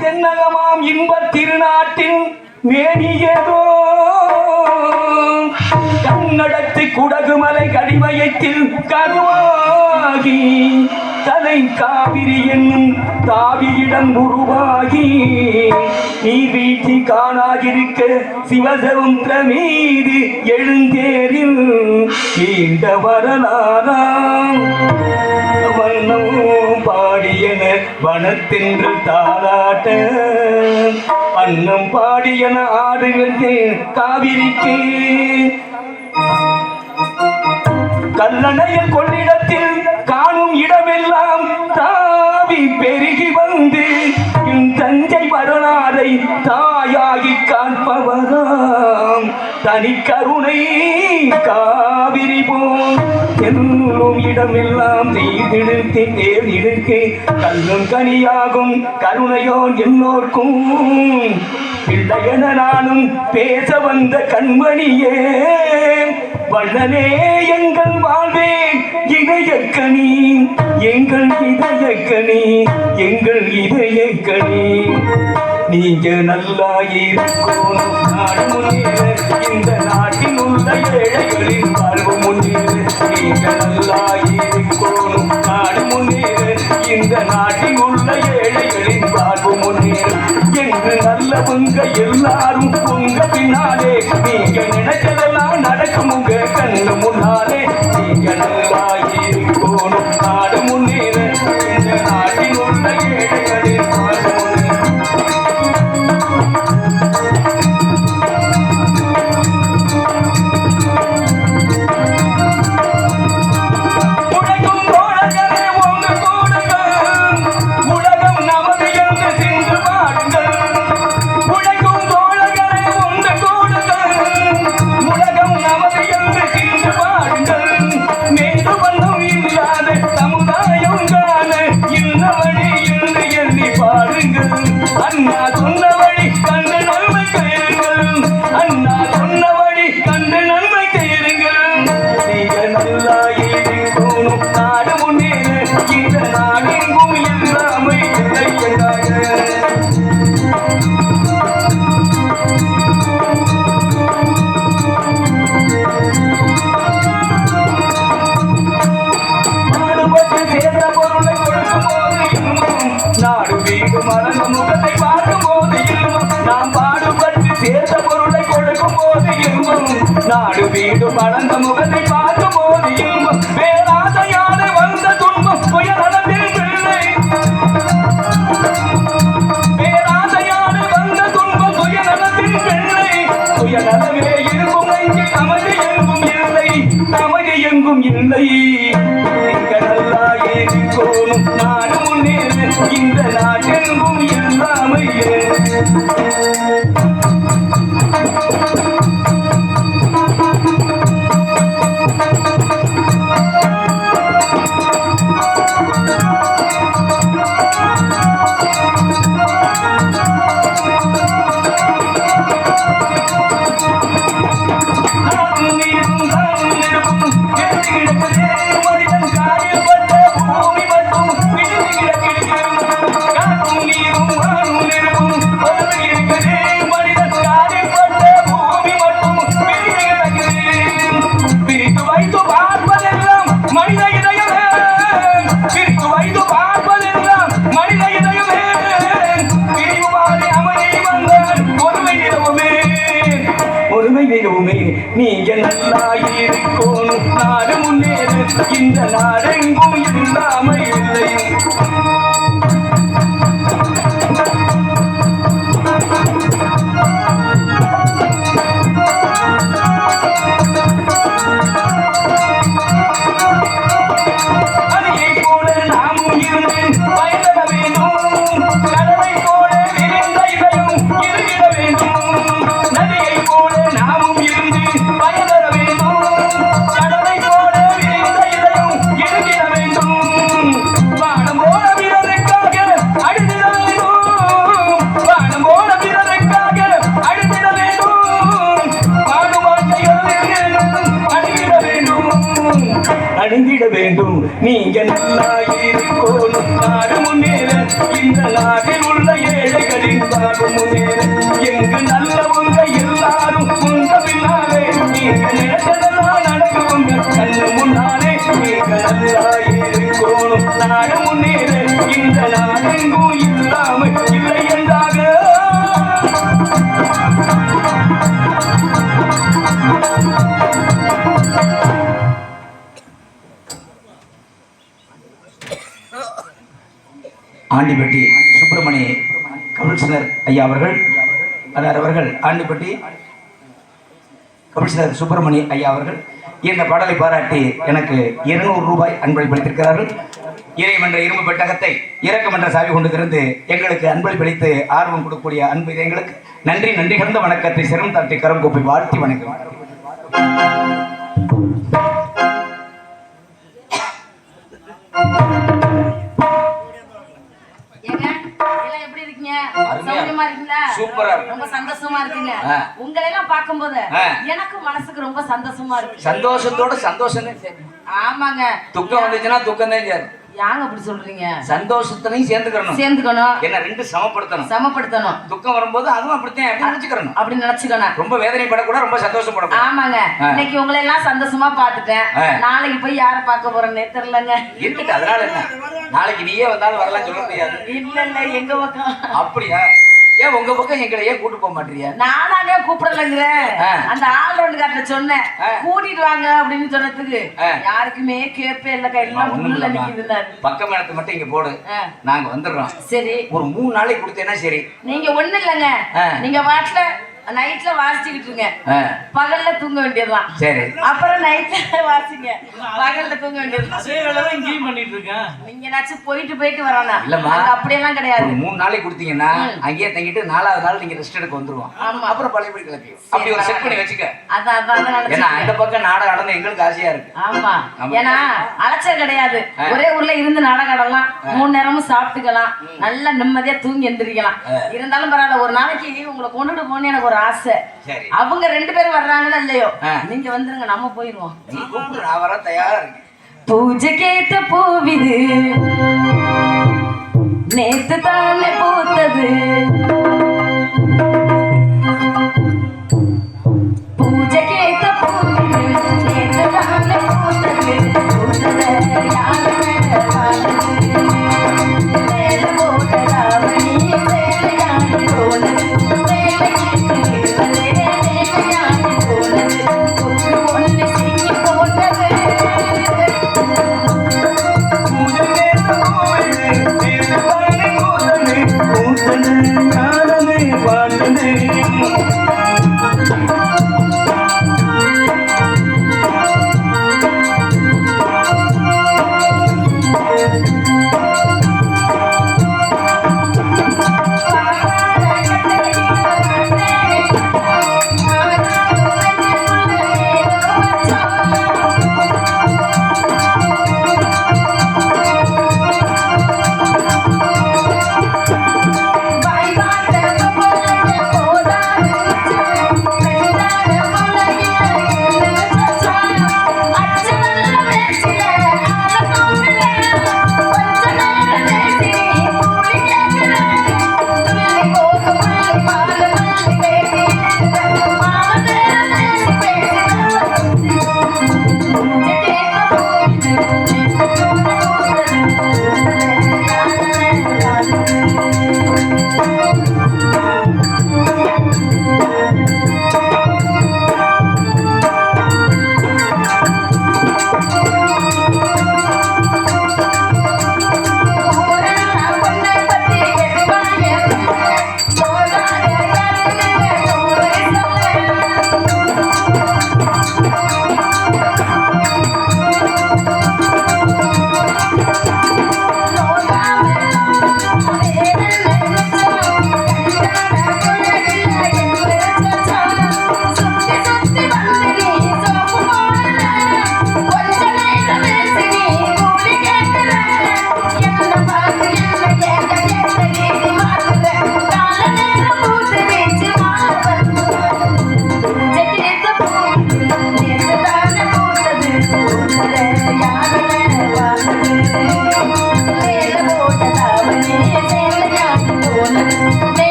[SPEAKER 5] தென்னகமாம் இன்பத் திருநாட்டின் மேனியதோ கண்ணடத்து குடகுமலை கடிமயத்தில் கருவாகி தலை காவிரி என்னும் தாவியிடம் உருவாகி நீர்வீழ்ச்சி காணாதிருக்க சிவசமுத்திர மீது எழுந்தேரில் நீண்ட வரலாறாம் வண்ணம் பாடியன வனத்தென்று தாளாட்ட அன்னம் பாடியன ஆடுகிறது காவிரிக்கு கல்லணையில் கொள்ளிடத்தில் காணும் இடமெல்லாம் தாவி பெருகி வந்து தஞ்சை வரலாறை தாயாகி காண்பவராம் தனி கருணை காவிரி போல் எல்லும் இடமெல்லாம் தீதிடுத்து தேர்ந்தெடுத்து கல்லும் கனியாகும் கருணையோன் எல்லோர்க்கும் பிள்ளையன நானும் பேச வந்த கண்மணியே வண்ணனே எங்கள் வாழ்வே இதயக்கணி எங்கள் இதயக்கணி எங்கள் இதயக்கணி நீங்க நல்லா இருக்கணும் நாடு முன்னேற இந்த நாட்டில் உள்ள ஏழைகளின் வாழ்வு முன்னேற நீங்க நல்லா இருக்கணும் நாடு முன்னேற இந்த நாட்டில் உள்ள ஏழைகளின் வாழ்வு முன்னேற என்று நல்லவங்க எல்லாரும் உங்க பின்னாலே நீங்க நினைச்சதெல்லாம் நடக்கும் உங்க கண்ணு முன்னாலே நீங்க நல்லா இருக்கணும் நாடு முன்னேற இந்த நாட்டில் உள்ள ஏழைகளின் வாழ்வு முன்னேற நாடு வீடு மலர்ந்த முகத்தை பார்க்கும் போது இன்பம் நாம் பாடுபட்டு சேர்ந்த பொருளை கொடுக்கும் போது இன்பம் நாடு வீடு மலர்ந்த முகத்தை பார்க்கும் போது இன்பம் வேறாதையான வந்த துன்பம் புயலத்தில் பிள்ளை வேறாதையான வந்த துன்பம் புயலத்தில் பிள்ளை புயலவே இருக்கும் இங்கே அமைதி எங்கும் இல்லை அமைதி எங்கும் இல்லை நல்லா ஏறிக்கோணும் நாடு முன்னேற இந்த நாட்டெங்கும் எல்லாமையே நீங்க நல்லா இருக்கணும் நாடு முன்னேற இந்த நாடெங்கும் இல்லாம இல்லை வேண்டும். நீங்க நல்லா இருக்கணும், நாடு முன்னேற. இந்த நாட்டில் உள்ள ஏழைகளின் வாழ்வு முன்னேற. எங்க நல்லவங்க எல்லாரும் உங்க பின்னாலே, நீங்க நினைச்சதெல்லாம் நடக்குங்க கண்ணு முன்னாலே. நீங்க நல்லா இருக்கணும், நாடு முன்னேற. இந்த நாடெங்கும் இல்லாமல் இல்லை என்றாக.
[SPEAKER 2] ஆண்டிப்பட்டி சுப்பிரமணிய கமிஷனர் ஐயா அவர்கள் ஆண்டிப்பட்டி கமிஷனர் சுப்பிரமணிய ஐயா அவர்கள் இந்த பாடலை பாராட்டி எனக்கு 200 ரூபாய் அன்பளிப்பளித்திருக்கிறார்கள். இறைமன்ற இரும்பு பெட்டகத்தை இறக்கம் என்ற சாவி கொண்டு திறந்து எங்களுக்கு அன்பளிப்பளித்து ஆர்வம் கொடுக்கக்கூடிய அன்பு எங்களுக்கு நன்றி கலந்த வணக்கத்தை சிரம் தாட்டி கரம் கூப்பி வாழ்த்தி வணக்கம். சூப்பரா
[SPEAKER 6] ரொம்ப சந்தோஷமா இருக்குங்க. உங்களை எல்லாம் பார்க்கும்போது எனக்கு மனசுக்கு ரொம்ப சந்தோஷமா இருக்கு.
[SPEAKER 2] சந்தோஷத்தோட சந்தோஷம்.
[SPEAKER 6] ஆமாங்க.
[SPEAKER 2] துக்கம் வந்துச்சுன்னா துக்கம் தான் சார்.
[SPEAKER 6] யாங்க அப்படி சொல்றீங்க?
[SPEAKER 2] சந்தோஷத்தையும் சேர்ந்துக்கணும். என்ன ரெண்டு சமப்படுத்தணும். துக்கம் வரும்போது அதுவும் அப்படித்தான் நினைச்சுக்கணும்.
[SPEAKER 6] அப்படி நினைச்சுக்கணும்.
[SPEAKER 2] ரொம்ப வேதனைப்படக்கூடாது, ரொம்ப சந்தோஷப்படக்கூடாது.
[SPEAKER 6] ஆமாங்க. இன்னைக்கு உங்களை எல்லாம் சந்தோஷமா பாத்துட்டேன். நாளைக்கு போய் யார பார்க்க போறேன்னு தெரியலங்க.
[SPEAKER 2] இருக்கட்டும், அதனால என்ன, நாளைக்கு நீயே வந்தாலும் வரலாம் சொல்ல முடியாது.
[SPEAKER 6] இல்ல எங்க பக்கம்.
[SPEAKER 2] அப்படியா? ஏன் உங்க பக்கம் எங்களை ஏன் கூட்டு போக மாட்டீங்க?
[SPEAKER 6] நானாவே கூப்பிடலங்கிறேன். அந்த ஆள் ரோடு காட்ட சொன்னேன், கூட்டிட்டு வாங்க அப்படின்னு சொன்னதுக்கு யாருக்குமே கேப்பே இல்ல. கையெல்லாம் உள்ள நிக்குது.
[SPEAKER 2] பக்கம் இடத்து மட்டும் இங்க போடு, நாங்க வந்துடுறோம்.
[SPEAKER 6] சரி, ஒரு
[SPEAKER 2] 3 நாளைக்கு கொடுத்தேன்னா சரி.
[SPEAKER 6] நீங்க ஒண்ணு இல்லைங்க, நீங்க வாட்ல நைட்ல வாசிச்சுக்கிட்டு இருங்க, பகல்ல தூங்க வேண்டியதுதான்.
[SPEAKER 2] சரி,
[SPEAKER 6] அப்புறம் நைட்ல வாசிங்க, பகல்ல தூங்க வேண்டியதுதான்.
[SPEAKER 4] அதே வேலை தான் இங்கேயும் பண்ணிட்டு இருக்கேன்.
[SPEAKER 6] நீங்க நாச்சும் போயிட்டு வரணும்.
[SPEAKER 2] இல்லம்மா,
[SPEAKER 6] அப்படியெல்லாம் கிடையாது.
[SPEAKER 2] 3 நாளைக்கு கொடுத்தீங்கன்னா அங்கேயே தங்கிட்டு 4வது நாள் நீங்க ரெஸ்ட் எடுக்க வந்துருவோம். அப்புறம் பழையபடி கிளப்பி அப்படி ஒரு செட் பண்ணி வச்சுக்க. ஏன்னா அந்த பக்கம் நாடகம் நடந்து எங்களுக்கு ஆசையா இருக்கு.
[SPEAKER 6] ஆமா, ஏன்னா அலைச்சல் கிடையாது. ஒரே ஊர்ல இருந்து நாடகம் ஆடலாம், 3 நேரமும் சாப்பிட்டுக்கலாம், நல்லா நிம்மதியா தூங்கி எந்திரிக்கலாம். இருந்தாலும் பரவாயில்ல, ஒரு நாளைக்கு உங்களை கொண்டுட்டு போன எனக்கு ஒரு ஆசை. அவங்க 2 பேரும் வர்றாங்களா இல்லையோ, நீங்க வந்துருங்க, நம்ம போயிருவோம்.
[SPEAKER 2] நான் வர தயாரா இருக்கேன்.
[SPEAKER 6] பூஜை கேட்ட பூவிது நேத்து தானே பூத்தது. பூஜை கேட்ட பூவிது நேத்து தானே பூத்தது. மேல போட்ட ராவணி சேலையாடி போனது.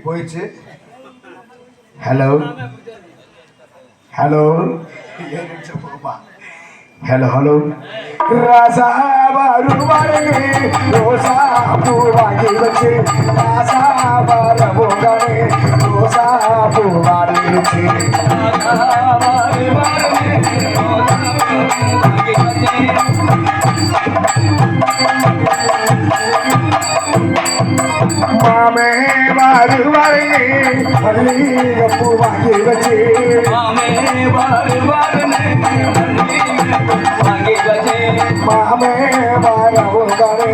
[SPEAKER 1] போயிடுச்சு. ஹலோ ஹலோ ஹலோ ஹலோ ராசா வருவாரே ரோசா பூ வாங்கி வச்சு ராசா வரமுகனே ரோசா பூ வாங்கி வச்சு மாமே வருவாரே மல்லிகைப்பூ வாங்கி வச்சு
[SPEAKER 5] மாமே வருவாரே
[SPEAKER 1] மாமே வரவுகனே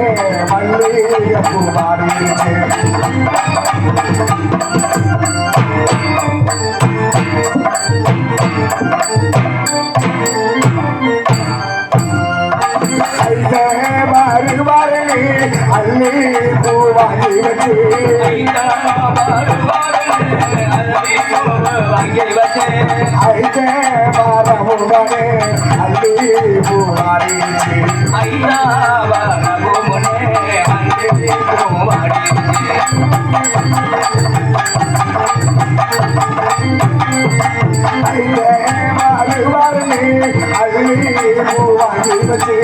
[SPEAKER 1] மல்லிகைப்பூ வாங்கி வச்சு வருவாரே அள்ளி பூ வாங்கி வச்சு ஐதே வரவுகனே அள்ளி பூ வாங்கி வச்சு ஐதே வருவாரே அள்ளி பூ வாங்கி வச்சு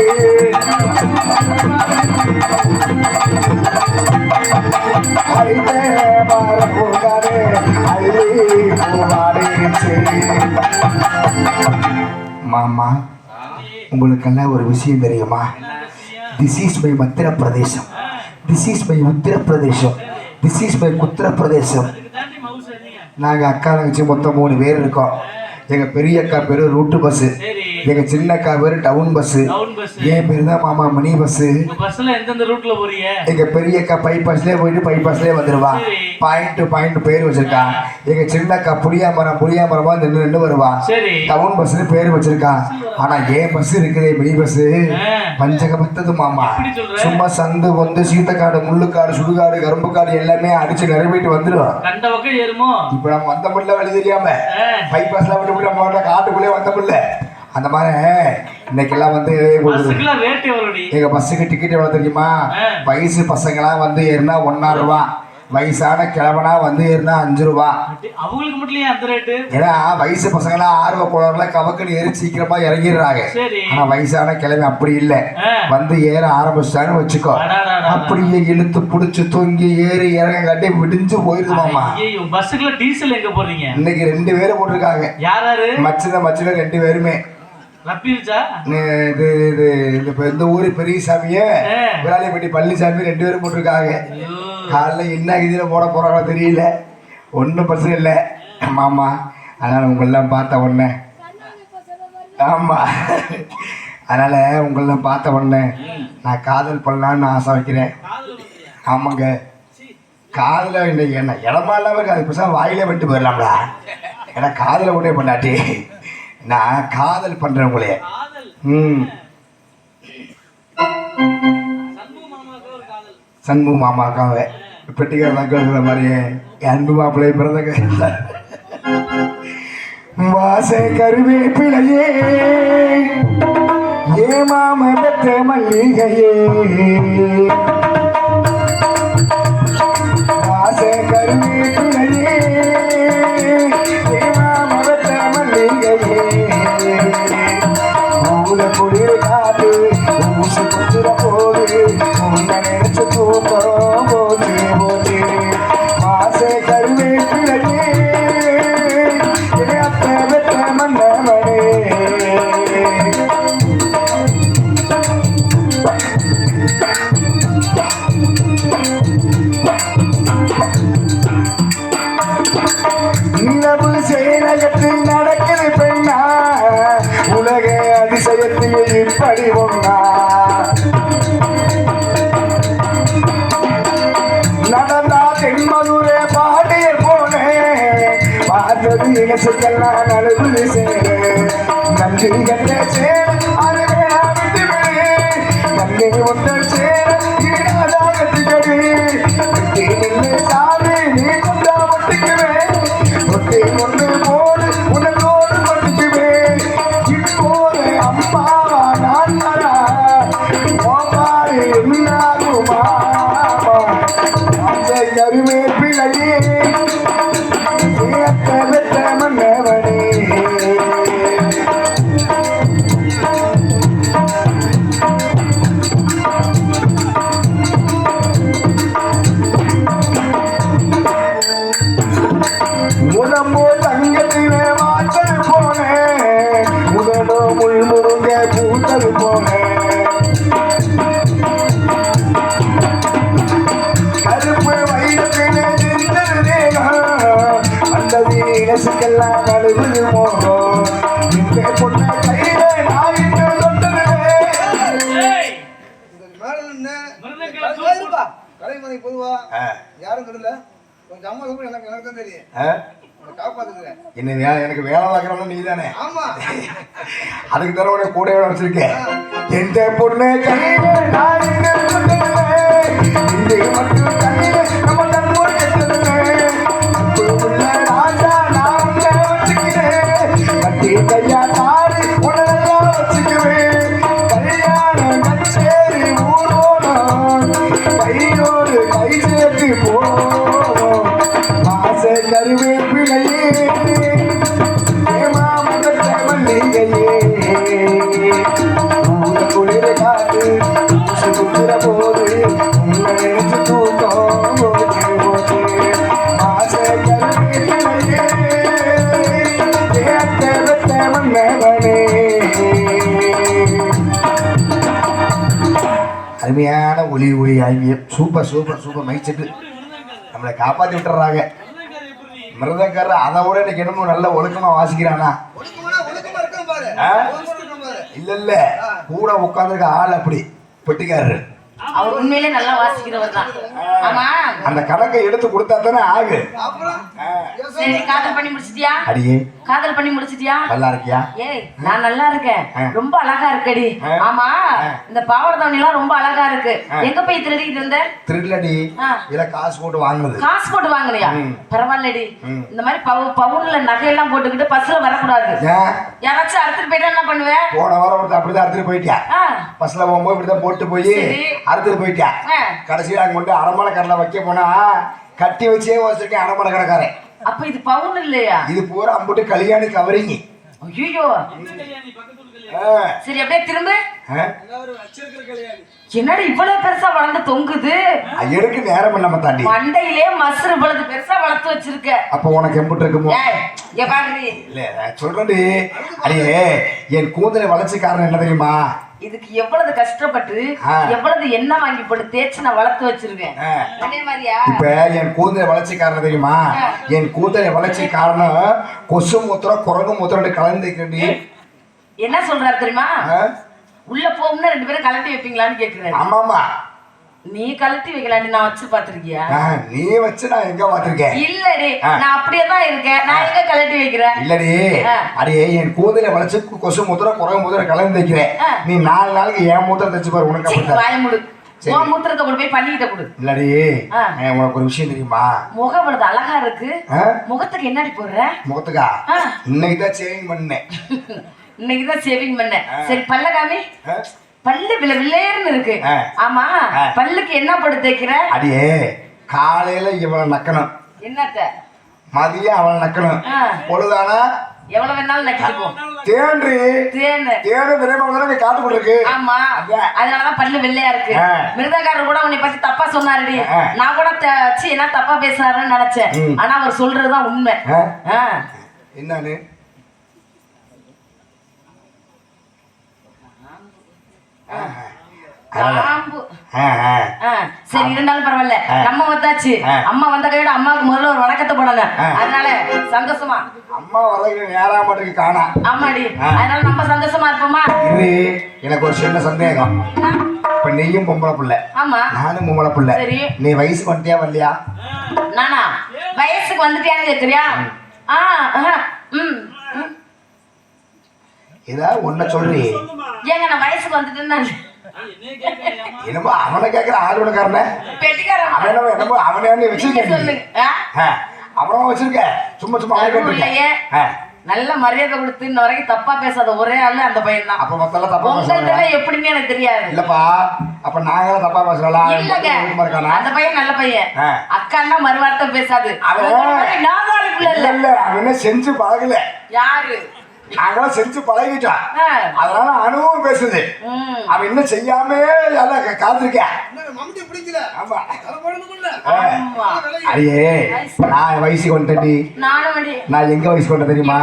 [SPEAKER 1] ஐதே வரவுகனே அள்ளி பூ வாங்கி வச்சு. மாமா உங்களுக்கெல்லாம் ஒரு விஷயம் தெரியுமா? This is my மத்திர Pradesh, this is my Uttar Pradesh, this is my Uttar Pradesh.
[SPEAKER 4] தாண்டி மவுஸ் நீங்க.
[SPEAKER 1] நாங்கள் அக்கா தங்கச்சி மொத்தம் 3 பேர் இருக்கோம். எங்கள் பெரிய அக்கா பேர் ரூட்டு பஸ்ஸு,
[SPEAKER 4] சரி.
[SPEAKER 1] எங்கள் சின்ன அக்கா பேர் டவுன் பஸ்ஸு,
[SPEAKER 4] டவுன் பஸ்.
[SPEAKER 1] என் பேர் தான் மாமா மணி பஸ்ஸு.
[SPEAKER 4] உங்க பஸ்ல எந்தெந்த ரூட்ல போறீங்க?
[SPEAKER 1] எங்கள் பெரிய அக்கா பைபாஸ்லேயே போயிட்டு பைபாஸ்லேயே வந்துடுவா.
[SPEAKER 4] சரி.
[SPEAKER 1] பாயிண்ட் டு பாயிண்ட் பேர் வச்சிருக்கா. எங்கள் சின்ன அக்கா புளியாமரமாக நின்று வருவா.
[SPEAKER 4] சரி.
[SPEAKER 1] டவுன் பஸ்ஸுன்னு பேர் வச்சிருக்கா. ஆனால் ஏன் பஸ் இருக்குது மினி பஸ்ஸு பஞ்சக பத்தது மாமா.
[SPEAKER 4] எப்படி சொல்ற?
[SPEAKER 1] சும்மா சந்து வந்து சீத்தக்காடு முள்ளுக்காடு சுடுகாடு கரும்புக்காடு எல்லாமே அடிச்சு நிரம்பிட்டு வந்துடும்.
[SPEAKER 4] கண்ட பக்கம் ஏறுமோ?
[SPEAKER 1] இப்போ நம்ம வந்த முடியல வழி தெரியாம பைபாஸ்ல விட்டு நம்ம காட்டுக்குள்ளே வந்த முடியல. அந்த மாதிரி இன்னைக்கெல்லாம் வந்து
[SPEAKER 4] பஸ்ஸுக்குலாம் ரேட் எவ்வளோடி?
[SPEAKER 1] எங்க பஸ்ஸுக்கு டிக்கெட் எவ்வளவு தெரியுமா? வயசு பசங்களாம் வந்து ஏறினா 1.5 ரூபா, வயசான கிழவனா வந்து ஏறினா 5 ரூபா.
[SPEAKER 4] அவங்களுக்கு மட்டும் ஏன் அந்த ரேட்டு?
[SPEAKER 1] ஏன்னா வயசு பசங்களாம் ஆர்வ கோளாறுல கவக்குன்னு ஏறி சீக்கிரமா இறங்கிடுறாங்க.
[SPEAKER 4] சரி.
[SPEAKER 1] ஆனா வயசான கிழமை அப்படி இல்லை, வந்து ஏற ஆரம்பிச்சான்னு வச்சுக்கோ, அப்படியே இழுத்து புடிச்சு தொங்கி ஏறி இறங்க கட்டி விடிஞ்சு போயிருதுமாமா.
[SPEAKER 4] ஐயோ, பஸ்ஸுக்குள்ள டீசல் எங்க போறீங்க?
[SPEAKER 1] இன்னைக்கு 2 பேரும் போட்டிருக்காங்க.
[SPEAKER 4] யாராரு?
[SPEAKER 1] மச்சின 2 பேருமே.
[SPEAKER 4] ரப்பிருச்சா?
[SPEAKER 1] இது இது இந்த ஊரு பெரியசாமிய விராலிப்பட்டி பழனிசாமி 2 பேரும் போட்டிருக்காங்க. காலைல என்ன இதில் போட போறாங்களோ தெரியல. ஒன்றும் பிரச்சனை இல்லை மாமா. அதனால உங்களெல்லாம் பார்த்த உடனே, ஆமா, அதனால உங்களெல்லாம் பார்த்த உடனே நான் காதல் பண்ணலான்னு ஆசை வைக்கிறேன். ஆமாங்க, காதல என்ன இடமா இல்லாம அது பேச வாயிலே விட்டு போயிடலாம்டா. ஏன்னா காதலை உடனே பண்ணாட்டி நான் காதல் பண்றேன் உங்களே. சண்மு மாமாக்காவ பெட்டிக்கிற மாதிரியே அன்பு மாப்பிள்ளை பிறந்தங்க. வாசை கருவேப்பிலையே ஏ மாமத்த மல்லிகையே, வாசை கருவேப்பிலையே ஏ மாமத்த மல்லிகையே, ஊல குளிர் காத்து ஊசி குத்துற போது உன்னை நினைச்சு தூக்கம் போச்சு போச்சு. வாசை கருவேப்பிலையே அத்த வெத்த மன்னவனே. நிலவு சேனகத்தில் நடக்குது பெண்ணா, உலக அதிசயத்தில் இப்படி ஒன்னா. நடந்தா தென்மதுரை பாண்டியர் போனேன், பார்த்தது இனசுக்கெல்லாம் நடுவு சேரு. நன்றி கண்ட சேர அது வேணா விட்டு விடு, நன்றி ஒன்றல் சேர ஈடாதாகத்துக்கடி. விட்டு நின்று சாமி நீ கொண்டா ஒட்டுக்குவேன், ஒட்டி கொண்டு போடு உனக்கோடு ஒட்டுக்குவேன். இப்போது அம்மாவா நான் தரா ஓமாறு என்னாகுமா. கருவேப்பிலையே
[SPEAKER 4] மிருதங்கல
[SPEAKER 7] கலைமணி பொதுவா யாரும் சொல்லல கொஞ்சம் அம்மா சொல்லி எனக்கு தான் தெரியும் காப்பாத்துக்கிறேன்.
[SPEAKER 1] என்ன எனக்கு வேலை பார்க்கறவங்க நீ தானே?
[SPEAKER 7] ஆமா,
[SPEAKER 1] அதுக்கு தர உடனே கூட வச்சிருக்கேன். எந்த பொண்ணு கையில நான் இங்க சொல்லுவேன், இங்கே மட்டும் கையில நம்ம தன்னோடு கேட்டுருவேன். உள்ள ராஜா நான் உள்ள வச்சுக்கிறேன், கட்டி கையா தாரி உடனெல்லாம் வச்சுக்குவேன். கல்யாணம் கச்சேரி ஊரோடும் கையோடு கை சேர்த்து போவோம். மாச கருவேப்பிலையே ஏமாமத்த மல்லிகையே குளிர காத்து சுத்துற போது உங்களை நினைச்சு தூக்கம் போச்சு போச்சு. மாச கருவேப்பிலையே ஏத்த மன்னவனே. அருமையான ஒளி ஒளி ஆகிய சூப்பர் சூப்பர் சூப்பர் மைச்சட்டு நம்மளை காப்பாத்தி விட்டுறாங்க. மிருதக்காரர் அதை விட இன்னைக்கு என்னமோ நல்ல ஒழுக்கமா வாசிக்கிறானா?
[SPEAKER 7] ஒழுக்கமா இருக்கான் பாரு.
[SPEAKER 1] ஆ?
[SPEAKER 7] ஒழுக்கமா இருக்கான் பாரு.
[SPEAKER 1] இல்ல கூட உட்காந்துருக்க ஆள் அப்படி பெட்டிக்காரரு.
[SPEAKER 6] அவர் உண்மையிலே நல்லா வாசிக்கிறவர் தான். ஆமா,
[SPEAKER 1] அந்த கணக்கை எடுத்து கொடுத்தா தானே ஆகு.
[SPEAKER 7] அப்புறம்
[SPEAKER 6] சரி, காதல் பண்ணி முடிச்சிட்டியா?
[SPEAKER 1] அடியே
[SPEAKER 6] காதல் பண்ணி முடிச்சிட்டியா?
[SPEAKER 1] நல்லா இருக்கியா?
[SPEAKER 6] ஏய், நான் நல்லா இருக்கேன்.
[SPEAKER 1] ஆ.
[SPEAKER 6] ரொம்ப அழகா இருக்கடி.
[SPEAKER 1] ஆ.
[SPEAKER 6] ஆமா,
[SPEAKER 1] ஆ.
[SPEAKER 6] இந்த பாவடதாவணி எல்லாம் ரொம்ப அழகா இருக்கு.
[SPEAKER 1] ஆ.
[SPEAKER 6] எங்க போய் திருடிட்டு இருந்த?
[SPEAKER 1] திருடலடி
[SPEAKER 6] ஆ.
[SPEAKER 1] இல்ல காசு போட்டு வாங்குனது.
[SPEAKER 6] காசு போட்டு வாங்குனியா?
[SPEAKER 1] ம்.
[SPEAKER 6] பரவாயில்லடி.
[SPEAKER 1] ம்.
[SPEAKER 6] இந்த மாதிரி பவுன்ல நகையெல்லாம் போட்டுக்கிட்டு பஸ்ல வரக்கூடாது.
[SPEAKER 1] ஏன்
[SPEAKER 6] யாராச்சும் அறுத்துட்டு போயிட்டா என்ன பண்ணுவேன்?
[SPEAKER 1] போன வாரம் ஒருத்தர் அப்படிதான் அறுத்துட்டு போயிட்டியா?
[SPEAKER 6] ஆ.
[SPEAKER 1] பஸ்ல போகும்போது இப்படிதான் போட்டு போய்
[SPEAKER 6] சரி.
[SPEAKER 1] அறுத்துட்டு போயிட்டியா?
[SPEAKER 6] ஆ.
[SPEAKER 1] கடைசியில அங்க கொண்டு அரமணை கடையில வைக்க போனா கட்டி வச்சே வச்சிருக்கேன் அரமணை கடைக்காரன்.
[SPEAKER 6] அப்ப இது பவுன் இல்லையா?
[SPEAKER 1] இது பூரா அம்புட்டு கல்யாணி கவரிங்க.
[SPEAKER 6] ஐயோ,
[SPEAKER 1] ஆ.
[SPEAKER 6] சரி அப்படியே திரும்ப.
[SPEAKER 1] ஆ?
[SPEAKER 6] என்னடி இவ்வளவு பெருசா வளர்ந்து தொங்குது?
[SPEAKER 1] எடுக்க நேரம் இல்லாம தாண்டி
[SPEAKER 6] மண்டையிலே மசுறு இவ்வளவு பெருசா வளர்த்து வச்சிருக்க.
[SPEAKER 1] அப்ப உனக்கு எம்புட்டு இருக்குமோ?
[SPEAKER 6] ஏய், இங்க பாருடி.
[SPEAKER 1] இல்ல நான் சொல்றேன்டி, அடியே என் கூந்தலை வளர்ச்சி காரணம் என்ன தெரியுமா?
[SPEAKER 6] இதுக்கு எவ்வளவு கஷ்டப்பட்டு
[SPEAKER 1] ஆ.
[SPEAKER 6] எவ்வளவு எண்ணெய் வாங்கி போட்டு தேய்ச்சி நான் வளர்த்து வச்சிருக்கேன்.
[SPEAKER 1] ஆ.
[SPEAKER 6] அதே மாதிரியா?
[SPEAKER 1] இப்ப என் கூந்தலை வளர்ச்சி காரணம் தெரியுமா? என் கூந்தலை வளர்ச்சி காரணம் கொசு மூத்திரம் குரங்கு மூத்திரம் கலந்துக்கண்டி.
[SPEAKER 6] என்ன சொல்றாரு தெரியுமா? உள்ள போகும்னா 2 பேரும் கலட்டி வைப்பீங்களான்னு கேக்குறாரு.
[SPEAKER 1] ஆமாமா.
[SPEAKER 6] நீ கலட்டி வைக்கலான்னு நான் வச்சு பாத்திருக்கியா?
[SPEAKER 1] நீ வச்சு நான் எங்க பாத்திருக்கேன்?
[SPEAKER 6] இல்லடி, நான் அப்படியே தான் இருக்கேன். நான் எங்க கலட்டி வைக்கிறேன்?
[SPEAKER 1] இல்லடி, அடியே என் கூந்தலை வளர்ச்சி கொசு மூத்திரம் குரங்கு மூத்திரம் கலந்து வைக்கிறேன். நீ 4 நாளைக்கு என் மூத்திரம் தச்சு பாரு, உனக்கு அப்படி
[SPEAKER 6] வாய மூடு. உன் மூத்திரத்தை கொண்டு போய் பண்ணிக்கிட்ட கொடு.
[SPEAKER 1] இல்லடி, உனக்கு ஒரு விஷயம் தெரியுமா?
[SPEAKER 6] முகம் இவ்வளவு அழகா இருக்கு. முகத்துக்கு என்னடி போடுற?
[SPEAKER 1] முகத்துக்கா? இன்னைக்கு தான் சேவிங் பண்ணேன்.
[SPEAKER 6] இன்னைக்குதான் சேவிங் பண்ண. சரி, பல்ல காமி. பல்லு வில்லேர்னு இருக்கு. ஆமா, பல்லுக்கு என்ன போட்டு தேய்க்கிற?
[SPEAKER 1] அடியே காலையில இவளை நக்கணும்,
[SPEAKER 6] என்னத்த
[SPEAKER 1] மதியம் அவளை நக்கணும், பொழுதானா
[SPEAKER 6] எவ்வளவு வேணாலும் நக்கிட்டு போ.
[SPEAKER 1] தேன்றி
[SPEAKER 6] தேனு
[SPEAKER 1] தேனு தெரியாம காட்டுக்குள்ள இருக்கு.
[SPEAKER 6] ஆமா, அதனாலதான் பல்லு வெள்ளையா இருக்கு. மிருதக்காரர் கூட உன்னை பத்தி தப்பா சொன்னாருடி. நான் கூட என்ன தப்பா பேசுறாருன்னு நினைச்சேன். ஆனா அவர் சொல்றதுதான் உண்மை.
[SPEAKER 1] என்னன்னு
[SPEAKER 6] சரி, இருந்தாலும் பரவாயில்ல. நம்ம வந்தாச்சு. அம்மா வந்த கையோட அம்மாவுக்கு முதல்ல ஒரு வணக்கத்தை போடணும். அதனால சந்தோஷமா
[SPEAKER 1] அம்மா வரதுக்கு நேரா மாட்டுக்கு காணா.
[SPEAKER 6] ஆமாடி, அதனால நம்ம சந்தோஷமா இருப்போமா?
[SPEAKER 1] எனக்கு ஒரு சின்ன சந்தேகம். இப்ப நீயும் பொம்பளை பிள்ளை,
[SPEAKER 6] ஆமா,
[SPEAKER 1] நானும் பொம்பளை பிள்ளை.
[SPEAKER 6] சரி,
[SPEAKER 1] நீ வயசுக்கு வந்துட்டியா வரலையா?
[SPEAKER 6] நானா வயசுக்கு வந்துட்டியான்னு கேக்குறியா?
[SPEAKER 1] ஏதாவது ஒன்ன சொல்லி.
[SPEAKER 6] ஏங்க, நான் வயசுக்கு வந்துட்டேன்னா
[SPEAKER 1] என்னமோ அவனை கேட்கிற ஆளுநக்காரன
[SPEAKER 6] பெட்டிக்காரன்
[SPEAKER 1] அவன் என்னமோ அவனே வச்சிருக்க
[SPEAKER 6] சொல்லுங்க.
[SPEAKER 1] அவனும் வச்சிருக்க சும்மா சும்மா
[SPEAKER 6] இல்லையே, நல்ல மரியாதை கொடுத்து இன்ன வரைக்கும் தப்பா பேசாத ஒரே ஆளு அந்த பையன் தான்.
[SPEAKER 1] அப்ப மொத்தம் தப்பா
[SPEAKER 6] உங்கள்கிட்ட எப்படின்னு எனக்கு தெரியாது.
[SPEAKER 1] இல்லப்பா, அப்ப நாங்களும் தப்பா பேசலாம்.
[SPEAKER 6] அந்த பையன் நல்ல பையன். அக்கான்னா மறுவார்த்தை பேசாது.
[SPEAKER 1] அவன்
[SPEAKER 6] நாதாரிக்குள்ள
[SPEAKER 1] இல்ல, அவன் செஞ்சு பழகல.
[SPEAKER 6] யாரு?
[SPEAKER 1] நாங்களாம் செஞ்சு பழகிட்டான். அதனால அனுபவம் பேசுது. அவன் இன்னும் செய்யாமே காத்திருக்கேன்.
[SPEAKER 7] பிடிக்கல.
[SPEAKER 1] ஆமா,
[SPEAKER 6] ஆமா.
[SPEAKER 1] அடியே நான் வயசுக்கு வந்துட்டேன்டி. நான் எங்க வயசுக்கு வந்தேன் தெரியுமா?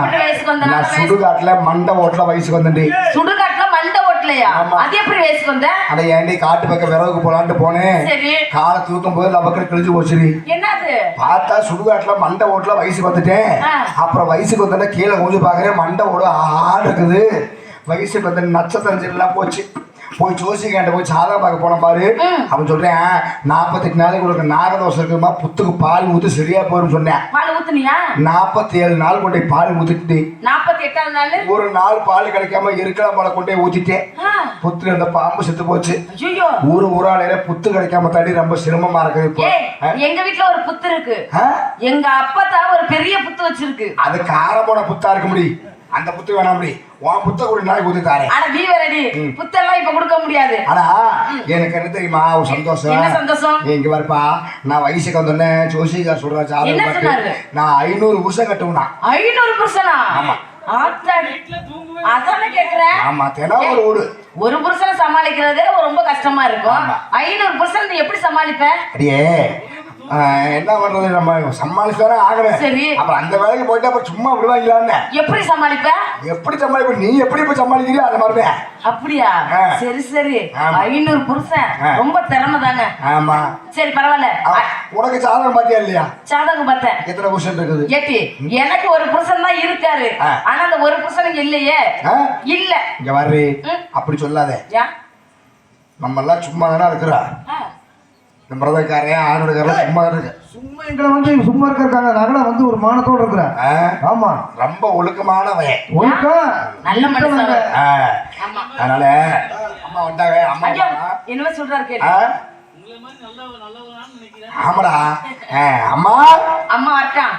[SPEAKER 1] நான் சுடுகாட்டுல மண்டை ஓட்டுல வயசுக்கு வந்தேன்டி.
[SPEAKER 6] சுடுகாட்டுல மண்டை ஓட்டலையா? அது எப்படி வயசுக்கு வந்த?
[SPEAKER 1] அட ஏண்டி காட்டு பக்கம் விறகு போலான்ட்டு போனேன். காலை தூக்கும் போது லபக்கு கிழிஞ்சு போச்சுடி.
[SPEAKER 6] என்னது?
[SPEAKER 1] பார்த்தா சுடுகாட்டுல மண்டை ஓட்டுல வயசுக்கு வந்துட்டேன். அப்புறம் வயசுக்கு வந்தா கீழே கொஞ்சம் பாக்குறேன், மண்டை ஓடு ஆடு இருக்குது. வயசுக்கு வந்த நட்சத்திரம் எல்லாம் போச்சு. போய் ஜோசிக்காண்ட போய் சாதகம் பார்க்க போன பாரு. அவன் சொல்றேன் 48 நாளைக்கு உனக்கு நாகதோஷம் இருக்குமா, புத்துக்கு பால் ஊத்து சரியா போயிரும் சொன்னேன்.
[SPEAKER 6] பால் ஊத்துனியா?
[SPEAKER 1] 47 நாள் கொண்டே பால் ஊத்திட்டு
[SPEAKER 6] 48ஆவது நாள்
[SPEAKER 1] ஒரு நாள் பால் கிடைக்காம இருக்கலாம் போல கொண்டே ஊத்திட்டேன். புத்துல இருந்த பாம்பு செத்து போச்சு.
[SPEAKER 6] ஐயோ,
[SPEAKER 1] ஊராலையில புத்து கிடைக்காம தாண்டி ரொம்ப சிரமமா இருக்குது இப்போ.
[SPEAKER 6] எங்க வீட்டுல ஒரு புத்து இருக்கு. எங்க அப்பா தான் ஒரு பெரிய புத்து வச்சிருக்கு.
[SPEAKER 1] அது காரமான புத்தா இருக்க முடியும். அந்த புத்து வேணாம் அப்படி உன் புத்த ஒரு நாளைக்கு ஊத்தி தாரேன்.
[SPEAKER 6] ஆனா நீ வேறடி புத்தெல்லாம் இப்ப கொடுக்க முடியாது.
[SPEAKER 1] ஆனா எனக்கு என்ன தெரியுமா ஒரு சந்தோஷம்.
[SPEAKER 6] என்ன சந்தோஷம்?
[SPEAKER 1] இங்க வரப்பா, நான் வயசுக்கு வந்தோடனே ஜோசிகார் சொல்ற
[SPEAKER 6] என்ன சொன்னாரு?
[SPEAKER 1] நான் 500 வருஷம் கட்டுவேனா.
[SPEAKER 6] 500 புருஷனா?
[SPEAKER 1] ஆமா.
[SPEAKER 6] அதான கேக்குறேன்.
[SPEAKER 1] ஆமா, தினம் ஒரு ஊடு.
[SPEAKER 6] ஒரு புருஷனை சமாளிக்கிறதே ரொம்ப கஷ்டமா இருக்கும். 500 புருஷன் நீ எப்படி சமாளிப்ப?
[SPEAKER 1] அடியே என்ன பண்றது, நம்ம சமாளிச்சுதானே ஆகணும்.
[SPEAKER 6] சரி.
[SPEAKER 1] அப்புறம் அந்த வேலைக்கு போயிட்டு அப்புறம் சும்மா விடுவாங்களான்னு.
[SPEAKER 6] எப்படி சமாளிப்ப?
[SPEAKER 1] எப்படி சமாளிப்ப, நீ எப்படி இப்ப சமாளிக்கிறியோ அந்த மாதிரிதான்.
[SPEAKER 6] அப்படியா? சரி சரி. 500 புருஷன் ரொம்ப திறமை தாங்க.
[SPEAKER 1] ஆமா.
[SPEAKER 6] சரி பரவாயில்ல.
[SPEAKER 1] உனக்கு சாதகம் பாத்தியா இல்லையா?
[SPEAKER 6] சாதகம் பார்த்தேன்.
[SPEAKER 1] எத்தனை புருஷன் இருக்குது?
[SPEAKER 6] ஏட்டி, எனக்கு ஒரு புருஷன் தான் இருக்காரு. ஆனா அந்த ஒரு புருஷனுக்கு இல்லையே. இல்ல.
[SPEAKER 1] இங்க வர்றி, அப்படி சொல்லாத. நம்ம எல்லாம் சும்மா தானே இருக்கிறா. இந்த மிரதக்காரன் ஆணுக்காரன் சும்மா இருக்கு.
[SPEAKER 7] சும்மா எங்களை வந்து சும்மா இருக்காங்க. நாங்களா வந்து ஒரு மானத்தோடு இருக்கிறேன். ஆமா,
[SPEAKER 1] ரொம்ப ஒழுக்கமானவன்.
[SPEAKER 7] ஒழுக்கம்
[SPEAKER 6] நல்ல மனுஷன்.
[SPEAKER 1] அதனால அம்மா வந்தாங்க. அம்மா
[SPEAKER 6] என்ன சொல்றாரு கேளு.
[SPEAKER 1] ஆமாடா. அம்மா
[SPEAKER 6] அம்மா வரட்டான்.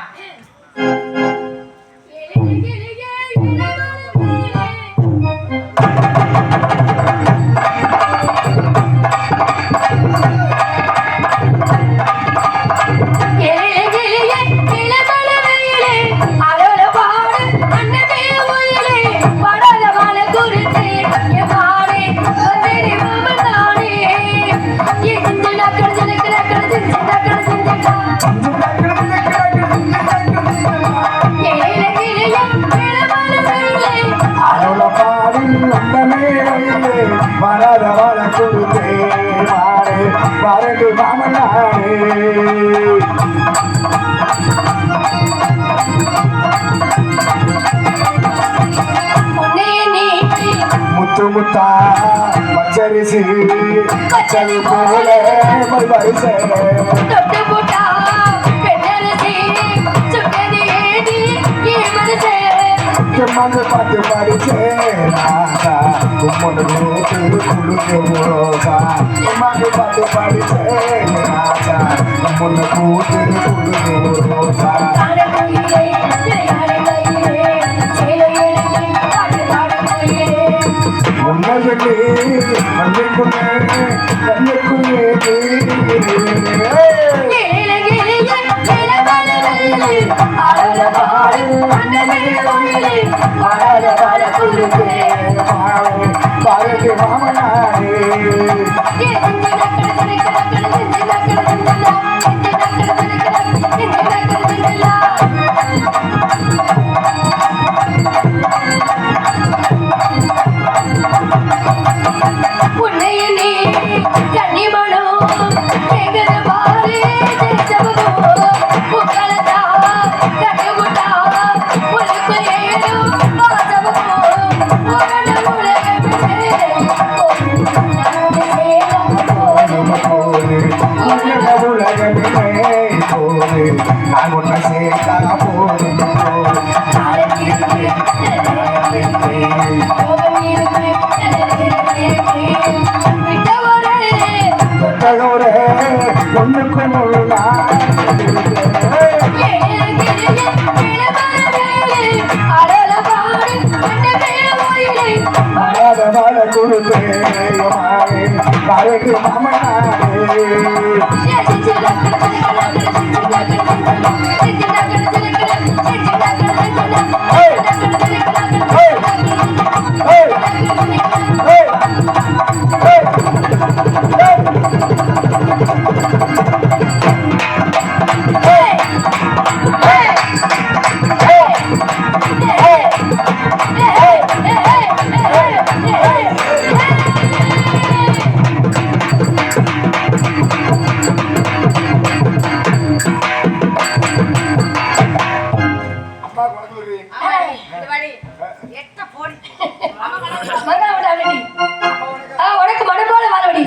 [SPEAKER 1] வராத வாழ கொடுத்தே வரது மாமனாரே. முத்து முத்தா பச்சரிசி பச்சரி போல வரிசை மண்ணு பார்த்து படிச்சேன் உம்மொன்று குழுக்கா. மண்ணு பார்த்து படிச்சேன் உம்மொன்று கூட்டு குழுக்கா. உன்னவெளி மண்ணுக்குள்ளே கண்ணுக்குள்ளே பாரதி மாமனாரே. நான் ஒன்றை சேர்த்தா போதும். ஒண்ணுக்கு வாழ கொடுத்தேன் பாரதி மாமனாரே.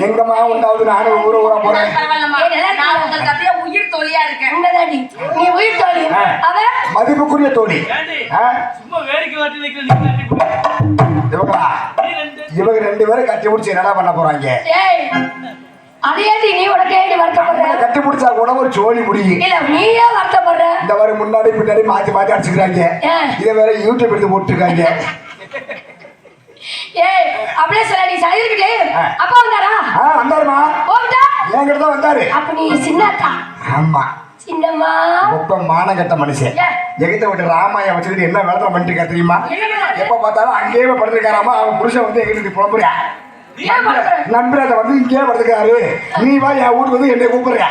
[SPEAKER 1] எங்கம்மா உண்டாவது நானும் ஊர ஊரா போறேன்.
[SPEAKER 6] பரவாயில்லம்மா. நான் உங்களுக்கு அப்படியே உயிர் தோழியா இருக்கேன்.
[SPEAKER 3] உண்மைதாடி, நீ உயிர் தோழி. அவன்
[SPEAKER 1] மதிப்புக்குரிய தோழி.
[SPEAKER 4] ஏண்டி?
[SPEAKER 1] ஆ?
[SPEAKER 4] சும்மா வேடிக்கை வாட்டி நிக்கிற நீ கட்டி பிடி.
[SPEAKER 1] இவங்களா?
[SPEAKER 4] நீ ரெண்டு.
[SPEAKER 1] இவங்க 2 பேரும் கட்டி பிடிச்சி என்னடா பண்ண போறாங்க?
[SPEAKER 3] ஏய், அதையாண்டி நீ உனக்கு ஏண்டி வருத்தப்படுற?
[SPEAKER 1] கட்டி பிடிச்சா கூட ஒரு சோழி முடியும்.
[SPEAKER 3] இல்ல நீயே வருத்தப்படுற.
[SPEAKER 1] இந்த மாதிரி முன்னாடி பின்னாடி மாத்தி மாத்தி அடிச்சுக்கிறாங்க. இதை வேற யூடியூப் எடுத்து போட்டுருக்காங்க.
[SPEAKER 3] ஏய், அப்படியே சொல்ல நீ சைடுக்கிட்டே அப்பா வந்தாரா?
[SPEAKER 1] வந்தாருமா.
[SPEAKER 3] போட்டா
[SPEAKER 1] என்கிட்ட தான் வந்தாரு.
[SPEAKER 3] அப்ப நீ சின்னத்தா?
[SPEAKER 1] ஆமா.
[SPEAKER 3] சின்னம்மா
[SPEAKER 1] மொத்த மானகட்ட மனுஷன். எகிட்ட விட்டு ராமாய வச்சுக்கிட்டு என்ன வேலை பண்ணிட்டு இருக்கா தெரியுமா? எப்ப பார்த்தாலும் அங்கேயே படுத்துருக்காராமா. அவன் புருஷன் வந்து எங்கிட்ட புலம்புறியா நண்பரை வந்து இங்கே படுத்துக்காரு. நீ வா என் வீட்டுக்கு வந்து என்னை கூப்பிடுறியா?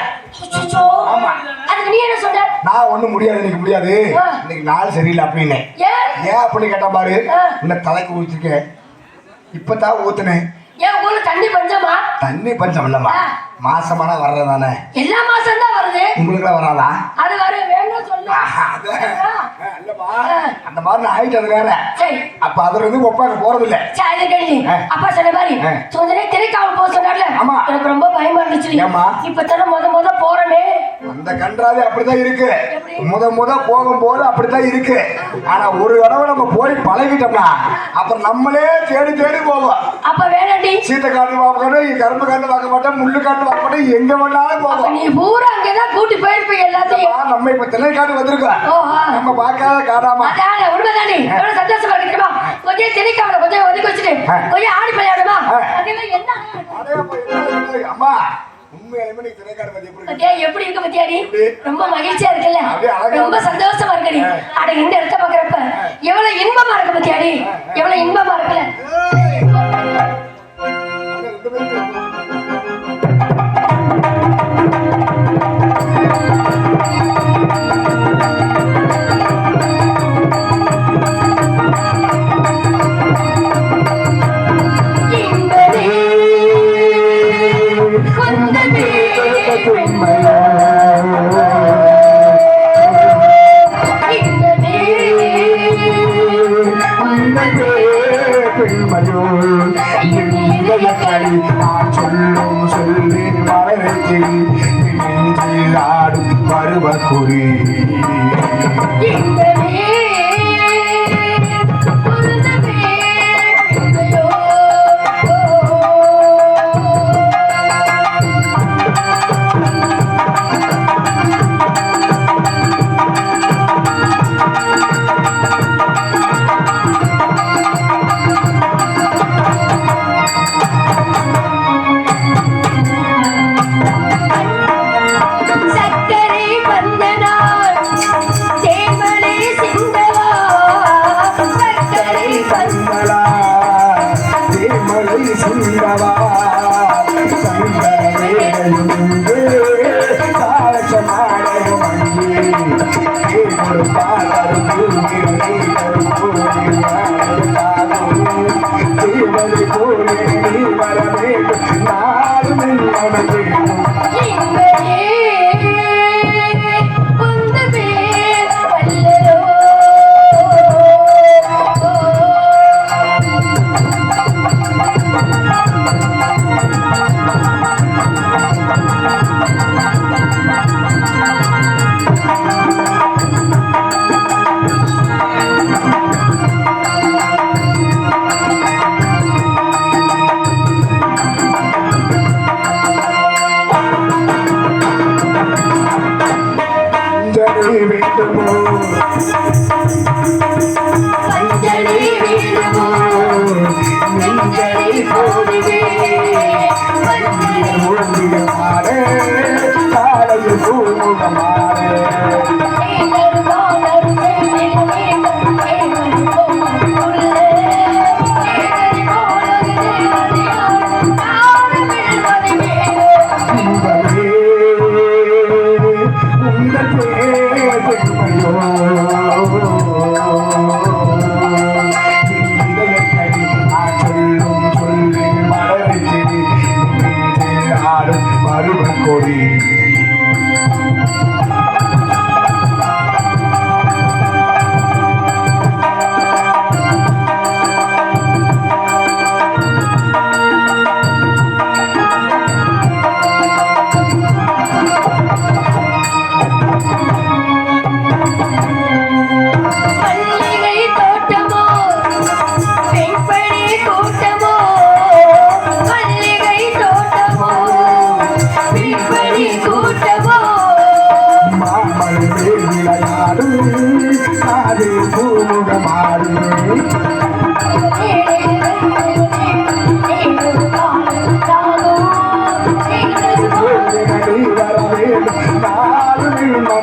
[SPEAKER 1] ஆமா.
[SPEAKER 3] அதுக்கு நீ என்ன சொன்ன?
[SPEAKER 1] நான் ஒண்ணும் முடியாது, இன்னைக்கு முடியாது, இன்னைக்கு நாள் சரியில்லை அப்படின்னு. ஏன் அப்படின்னு கேட்டா பாரு, இன்னும் தலைக்கு ஊற்றிருக்கேன், இப்பதான் ஊத்துனேன்.
[SPEAKER 3] ஏன் ஊர்ல தண்ணி பஞ்சமா?
[SPEAKER 1] தண்ணி பஞ்சம் இல்லம்மா, மாசமான வர்றதானே.
[SPEAKER 3] எல்லா மாசம் தான் வருது.
[SPEAKER 1] உங்களுக்கு வராதா?
[SPEAKER 3] அது வர வேணும் சொல்லு.
[SPEAKER 1] அந்த மாதிரி ஆயிட்டு அது வேற.
[SPEAKER 3] சரி,
[SPEAKER 1] அப்ப அதுல வந்து ஒப்பாங்க போறது இல்ல.
[SPEAKER 3] சரி கேள்வி. அப்பா சொன்ன மாதிரி சொன்னே திரைக்காவல் போக சொன்னார்ல.
[SPEAKER 1] ஆமா.
[SPEAKER 3] எனக்கு ரொம்ப பயமா இருந்துச்சு.
[SPEAKER 1] ஏமா?
[SPEAKER 3] இப்பதானே முத போறமே.
[SPEAKER 1] அந்த கன்றாவே அப்படிதான் இருக்கு. முத போகும்போது அப்படித்தான் இருக்கு. ஆனா ஒரு தடவை நம்ம போய் பழகிட்டோம்னா அப்புறம் நம்மளே தேடி தேடி போவோம்.
[SPEAKER 3] அப்ப வேணாண்டி.
[SPEAKER 1] சீத்தை காட்டு பார்க்க மாட்டோம், கரும்பு காட்டு பார்க்க மாட்டோம், முள்ளு காட்டு பார்க்க மாட்டோம், எங்க வேணாலும் போவோம்.
[SPEAKER 3] நீ பூரா அங்கதான் கூட்டி போயிருப்பீங்க எல்லாத்தையும்.
[SPEAKER 1] நம்ம இப்ப திணை காட்டு வந்திருக்கோம். நம்ம பார்க்காத காடாமா.
[SPEAKER 3] அதானே உண்மைதானே. எவ்வளவு சந்தோஷமா இருக்கிறோமா? கொஞ்சம் திரைக்காவல கொஞ்சம் ஒதுக்கி வச்சுட்டு கொஞ்சம் ஆடி விளையாடுமா? அதெல்லாம் என்ன
[SPEAKER 1] அம்மா உண்மையாலுமே நீ திணை காடு பத்தி
[SPEAKER 3] எப்படி இருக்கு பத்தியாடி? ரொம்ப மகிழ்ச்சியா இருக்குல்ல, ரொம்ப சந்தோஷமா இருக்குடி. அட இந்த இடத்த பாக்குறப்ப எவ்வளவு இன்பமா இருக்கு பத்தியாடி, எவ்வளவு இன்பமா இருக்குல்ல.
[SPEAKER 1] பருவக்குறி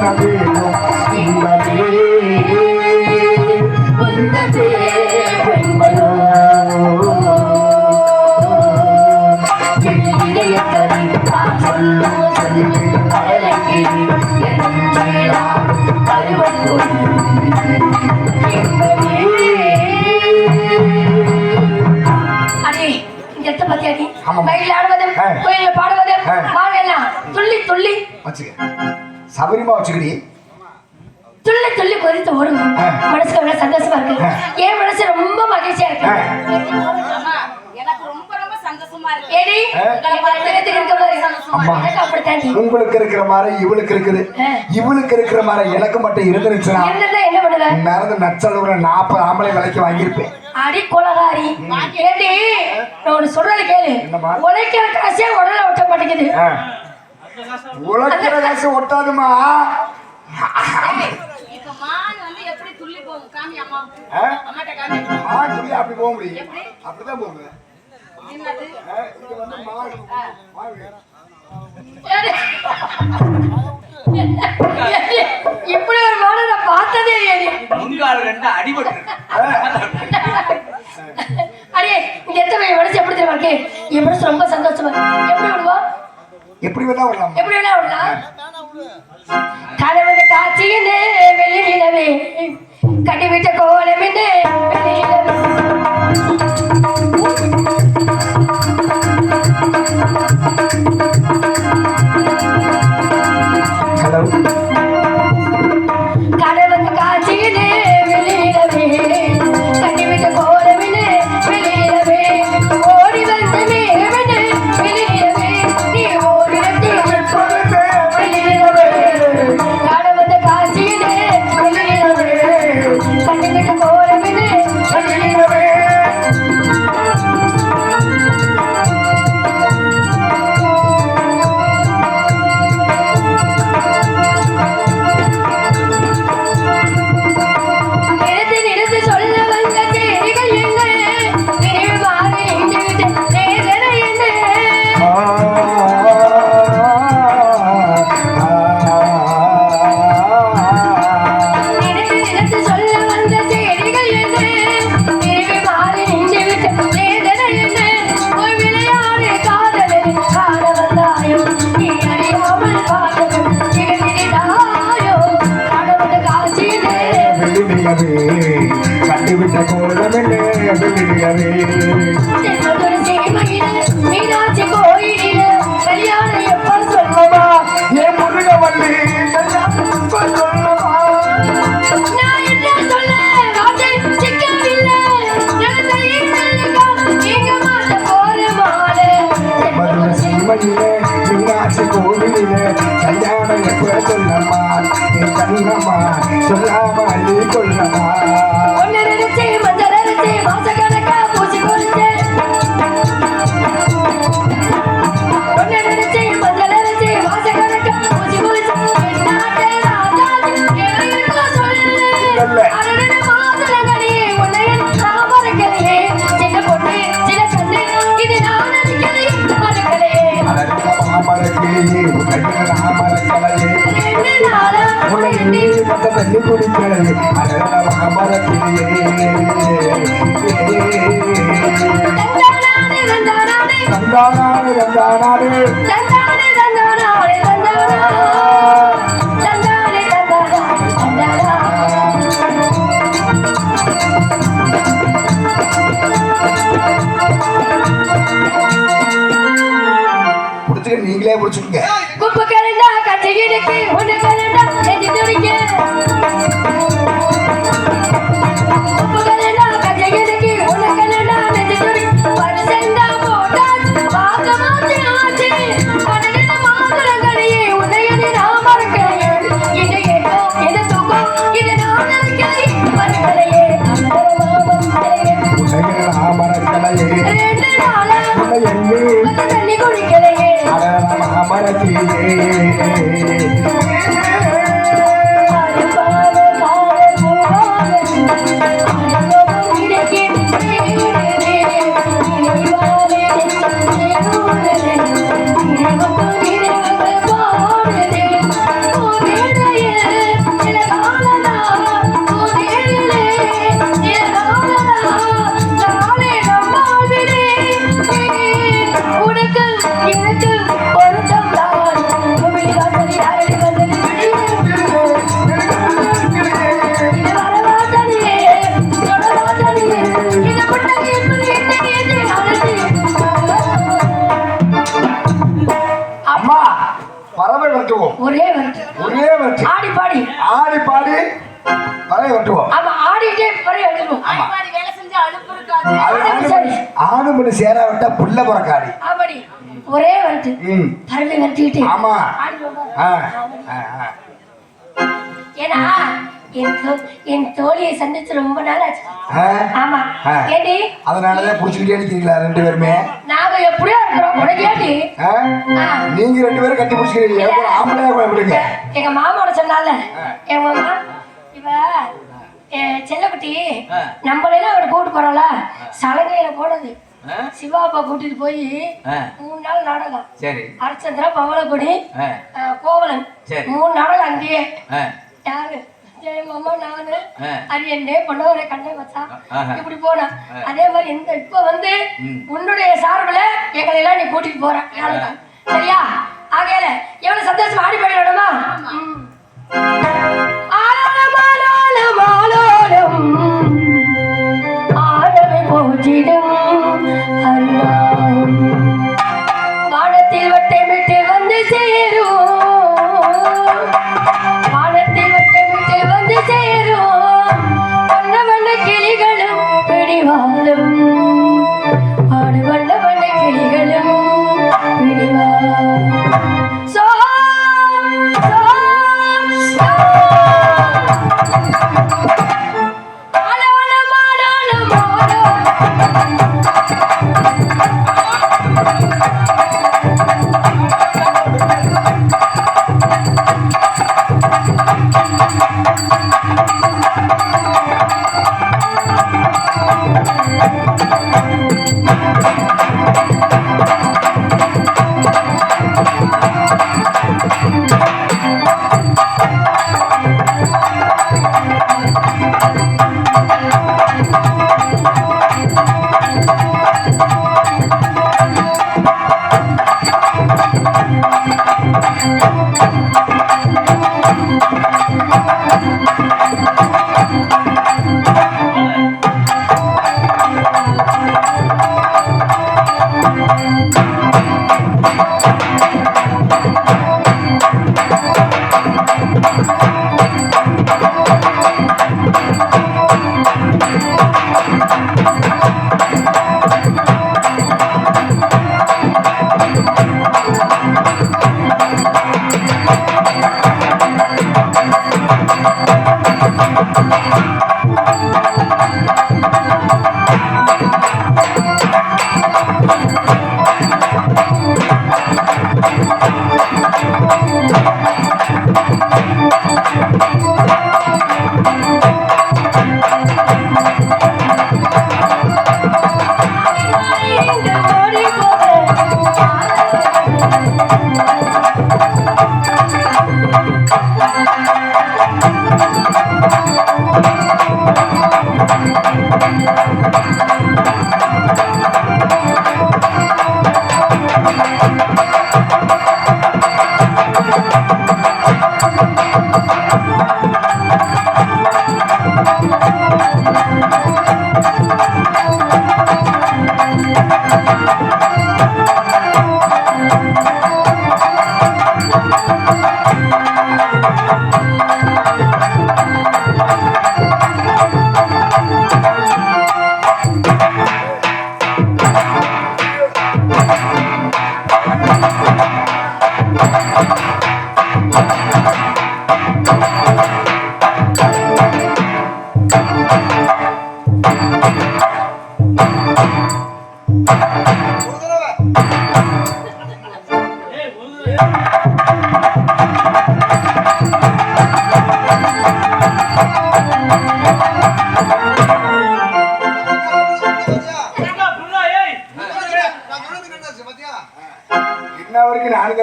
[SPEAKER 1] வேணும் இன்பமே
[SPEAKER 3] உந்ததே பெண்மனோ இதயத்தை நான் சொல்லும் சொல்லி அழகி
[SPEAKER 1] சபரிமா வச்சுக்கிடி
[SPEAKER 3] துள்ளி துள்ளி கொதித்து ஓடுவோம் மனசுக்கு எவ்வளவு சந்தோஷமா இருக்கு என் மனசு ரொம்ப மகிழ்ச்சியா இருக்கு
[SPEAKER 6] எனக்கு ரொம்ப ரொம்ப சந்தோஷமா இருக்கு
[SPEAKER 3] ஏடி எனக்கு அப்படித்தான்
[SPEAKER 1] உங்களுக்கு இருக்கிற மாதிரி இவளுக்கு இருக்குது இவளுக்கு இருக்கிற மாதிரி எனக்கு மட்டும் இருந்துருச்சுன்னா
[SPEAKER 3] என்ன பண்ணுவேன்
[SPEAKER 1] நடந்து நச்சலூர்ல 40 ஆம்பளை விலைக்கு வாங்கியிருப்பேன்
[SPEAKER 3] அடி கொலகாரி ஏடி நான் ஒண்ணு சொல்றது கேளு உழைக்கிற காசே உடல ஒட்ட மாட்டேங்குது
[SPEAKER 1] உழைக்கிற காசு ஒட்டாதுமா
[SPEAKER 6] இப்ப மான் வந்து எப்படி துள்ளி போகும் காமி அம்மாவுக்கு அம்மாட்ட காமி
[SPEAKER 1] துள்ளி அப்படி போக முடியும் அப்படிதான் போகுது
[SPEAKER 6] என்னது
[SPEAKER 1] இது வந்து மாடு
[SPEAKER 3] இப்படி ஒரு மாடு நான் பார்த்ததே இல்லையே
[SPEAKER 2] முன்கால் ரெண்டு அடிபட்டு
[SPEAKER 3] அடே இங்க எத்தனை மனசு எப்படி தெரியுமா இருக்கு என் மனசு ரொம்ப சந்தோஷமா எப்படி விடுவோம்
[SPEAKER 1] எப்படி வேணா விடலாம்
[SPEAKER 3] எப்படி வேணா விடலாம் கணவன் காட்சியின்னு வெளி நிலவே கட்டி விட்ட கோலமின்னு வெளி நிலவே
[SPEAKER 1] ஹலோ
[SPEAKER 3] கணவன் காட்சியின்னு வெளி நிலவே கட்டி விட்ட கோலமின்னு வெளி நிலவே ஓடி வந்த மேவனு வெளி நிலவே நீ ஓடி வந்து வெளி நிலவே கணவன் காட்சியின்னு வெளி நிலவே கட்டி விட்ட கோலமின்னு வெளி நிலவே நிறுத்து சொல்ல வந்த செய்திகள் என்ன நினைவு மாறி நின்று வேதனை என்ன நிறுத்து சொல்ல வந்த செய்திகள் என்ன நினைவு மாறி நின்று விட்டு வேதனை என்ன போய் விளையாடு காதலில் காண வந்தாயோ நீ அறியாமல் பார்த்ததும் நிகழ்ந்தாயோ கடவுள் காட்சியிலே
[SPEAKER 1] வெளிநிலவே கண்டுவிட்ட கோலமென்னே வெளிநிலவே
[SPEAKER 3] தென்மதுரை சீமையிலே மீனாட்சி கோயிலிலே கல்யாணம் எப்ப சொல்லுவா
[SPEAKER 1] ஏன் முருகவல்லி
[SPEAKER 3] நான் என்ன சொல்ல வார்த்தை சிக்கவில்லை நடந்த ஈசலுக்கா நீங்க மாட்ட போற மாலை
[SPEAKER 1] மதுரை சீமையிலே மீனாட்சி கோவிலிலே கல்யாணம் எப்ப சொல்லம்மா என் கண்ணம்மா சொல்லாம அள்ளி கொள்ளமா
[SPEAKER 3] ஒன்னு நினைச்சு மஞ்சள் அரைச்சு மாசக்கணக்கா பூச்சி கொளுத்து ஒன்னு நினைச்சு மஞ்சள் அரைச்சு மாசக்கணக்கா பூச்சி கொளுத்து நாட்டை ராஜாதி எனக்கு சொல்லு அடடட மாதுளங்கனியே உன்னை நான் மறக்கலையே சின்ன பொண்ணு சின்ன கண்ணு இது நான் நினைக்கலையே மறக்கலையே
[SPEAKER 1] மாமரக்கிளியே உன்னை ராமரக்கலையே
[SPEAKER 3] 2 நாளா
[SPEAKER 1] உன்னை நீ பத்த தண்ணி குடிக்கலையே அழகா மாமரக்கிளியே
[SPEAKER 3] தந்தானானே தந்தானானே
[SPEAKER 1] தந்தானாடு தந்தானாடு
[SPEAKER 3] தந்தானே தந்தானானே தந்தானா தந்தானே தந்தானானே தந்தானா
[SPEAKER 1] புடிச்சுக்க நீங்களே புடிச்சுக்கங்க
[SPEAKER 3] குப்பு கலந்தா கட்டி இடுக்கு உன்னை கலந்தா நெஞ்சு துடிக்க குப்பு கலந்தா கட்டி இடுக்கு உன்னை கலந்தா நெஞ்சு துடிக்க பரிசந்தா போட்டா பார்க்க மாட்டே ஆச்சு கடலில் மாதுளங்கனியே உன்னை நான் மறக்கலையே இது கேட்டோ இது தூக்கம் இது நான் நினைக்கலையே மறக்கலையே
[SPEAKER 1] உன்னை ராமரக்கலையே
[SPEAKER 3] 2 நாளா
[SPEAKER 1] உன்னை எண்ணி
[SPEAKER 3] பத்து தண்ணி குடிக்கலையே
[SPEAKER 1] அழகா மாமரக்கிளியே
[SPEAKER 3] பாடுதே
[SPEAKER 1] அம்மா பறவை வெட்டுவோம்.
[SPEAKER 3] ஒரே வெட்டு.
[SPEAKER 1] ஒரே வெட்டு.
[SPEAKER 3] ஆடி பாடி
[SPEAKER 1] பறவை வெட்டுவோம்.
[SPEAKER 3] ஆமா, ஆடிட்டே பறவை வெட்டுவோம்.
[SPEAKER 1] ஆமா,
[SPEAKER 6] வேலை செஞ்சு அலுப்பு இருக்காது.
[SPEAKER 1] ஆணு மணி சேரா விட்டா புள்ள புறக்காடி.
[SPEAKER 3] ஆமாடி, ஒரே வெட்டு. பறவை வெட்டிட்டு.
[SPEAKER 1] ஆமா.
[SPEAKER 3] ஏன்னா என் தோழியை சந்திச்சு ரொம்ப நாள் ஆச்சு. ஆமா, ஏடி
[SPEAKER 1] அதனாலதான் புடிச்சுக்கிட்டே நிக்கிறீங்களா ரெண்டு பேருமே?
[SPEAKER 3] நாங்க எப்படியோ இருக்கிறோம். உனக்கு ஏடி
[SPEAKER 1] நீங்க ரெண்டு பேரும் கட்டி புடிச்சுக்கிறீங்க, ஆம்பளையா விடுங்க.
[SPEAKER 3] எங்க மாமாவோட சொன்னால எங்க மாமா இவ செல்லக்குட்டி நம்மளெல்லாம் அவட கூட்டு போறாளா, சலங்கையில போனது சிவாப்பா கூட்டிட்டு போய் 3 நாள் நாடகம்.
[SPEAKER 2] சரி.
[SPEAKER 3] அர்ச்சந்திரா, பவளக்குடி, கோவலன் 3 நாடகம் அங்கேயே. யாரு மாமா நானு அரியண்டே பொண்ணவரை கண்ணை வச்சா இப்படி போனா. அதே மாதிரி இந்த இப்ப வந்து உன்னுடைய சார்பில் எங்களை எல்லாம் நீ கூட்டிட்டு போற. சரியா? ஆகையால எவ்வளவு சந்தோஷம் ஆடி போயிடணுமா? ஆடவை போற்றிடும் வானத்தில் வட்டமிட்டு வந்து சேரும், வானத்தில் வட்டமிட்டு வந்து சேரும் வண்ண வண்ண கிளிகளும் பிடிவாலும், ஆடு வண்ண வண்ண கிளிகளும் பிடிவாலும்.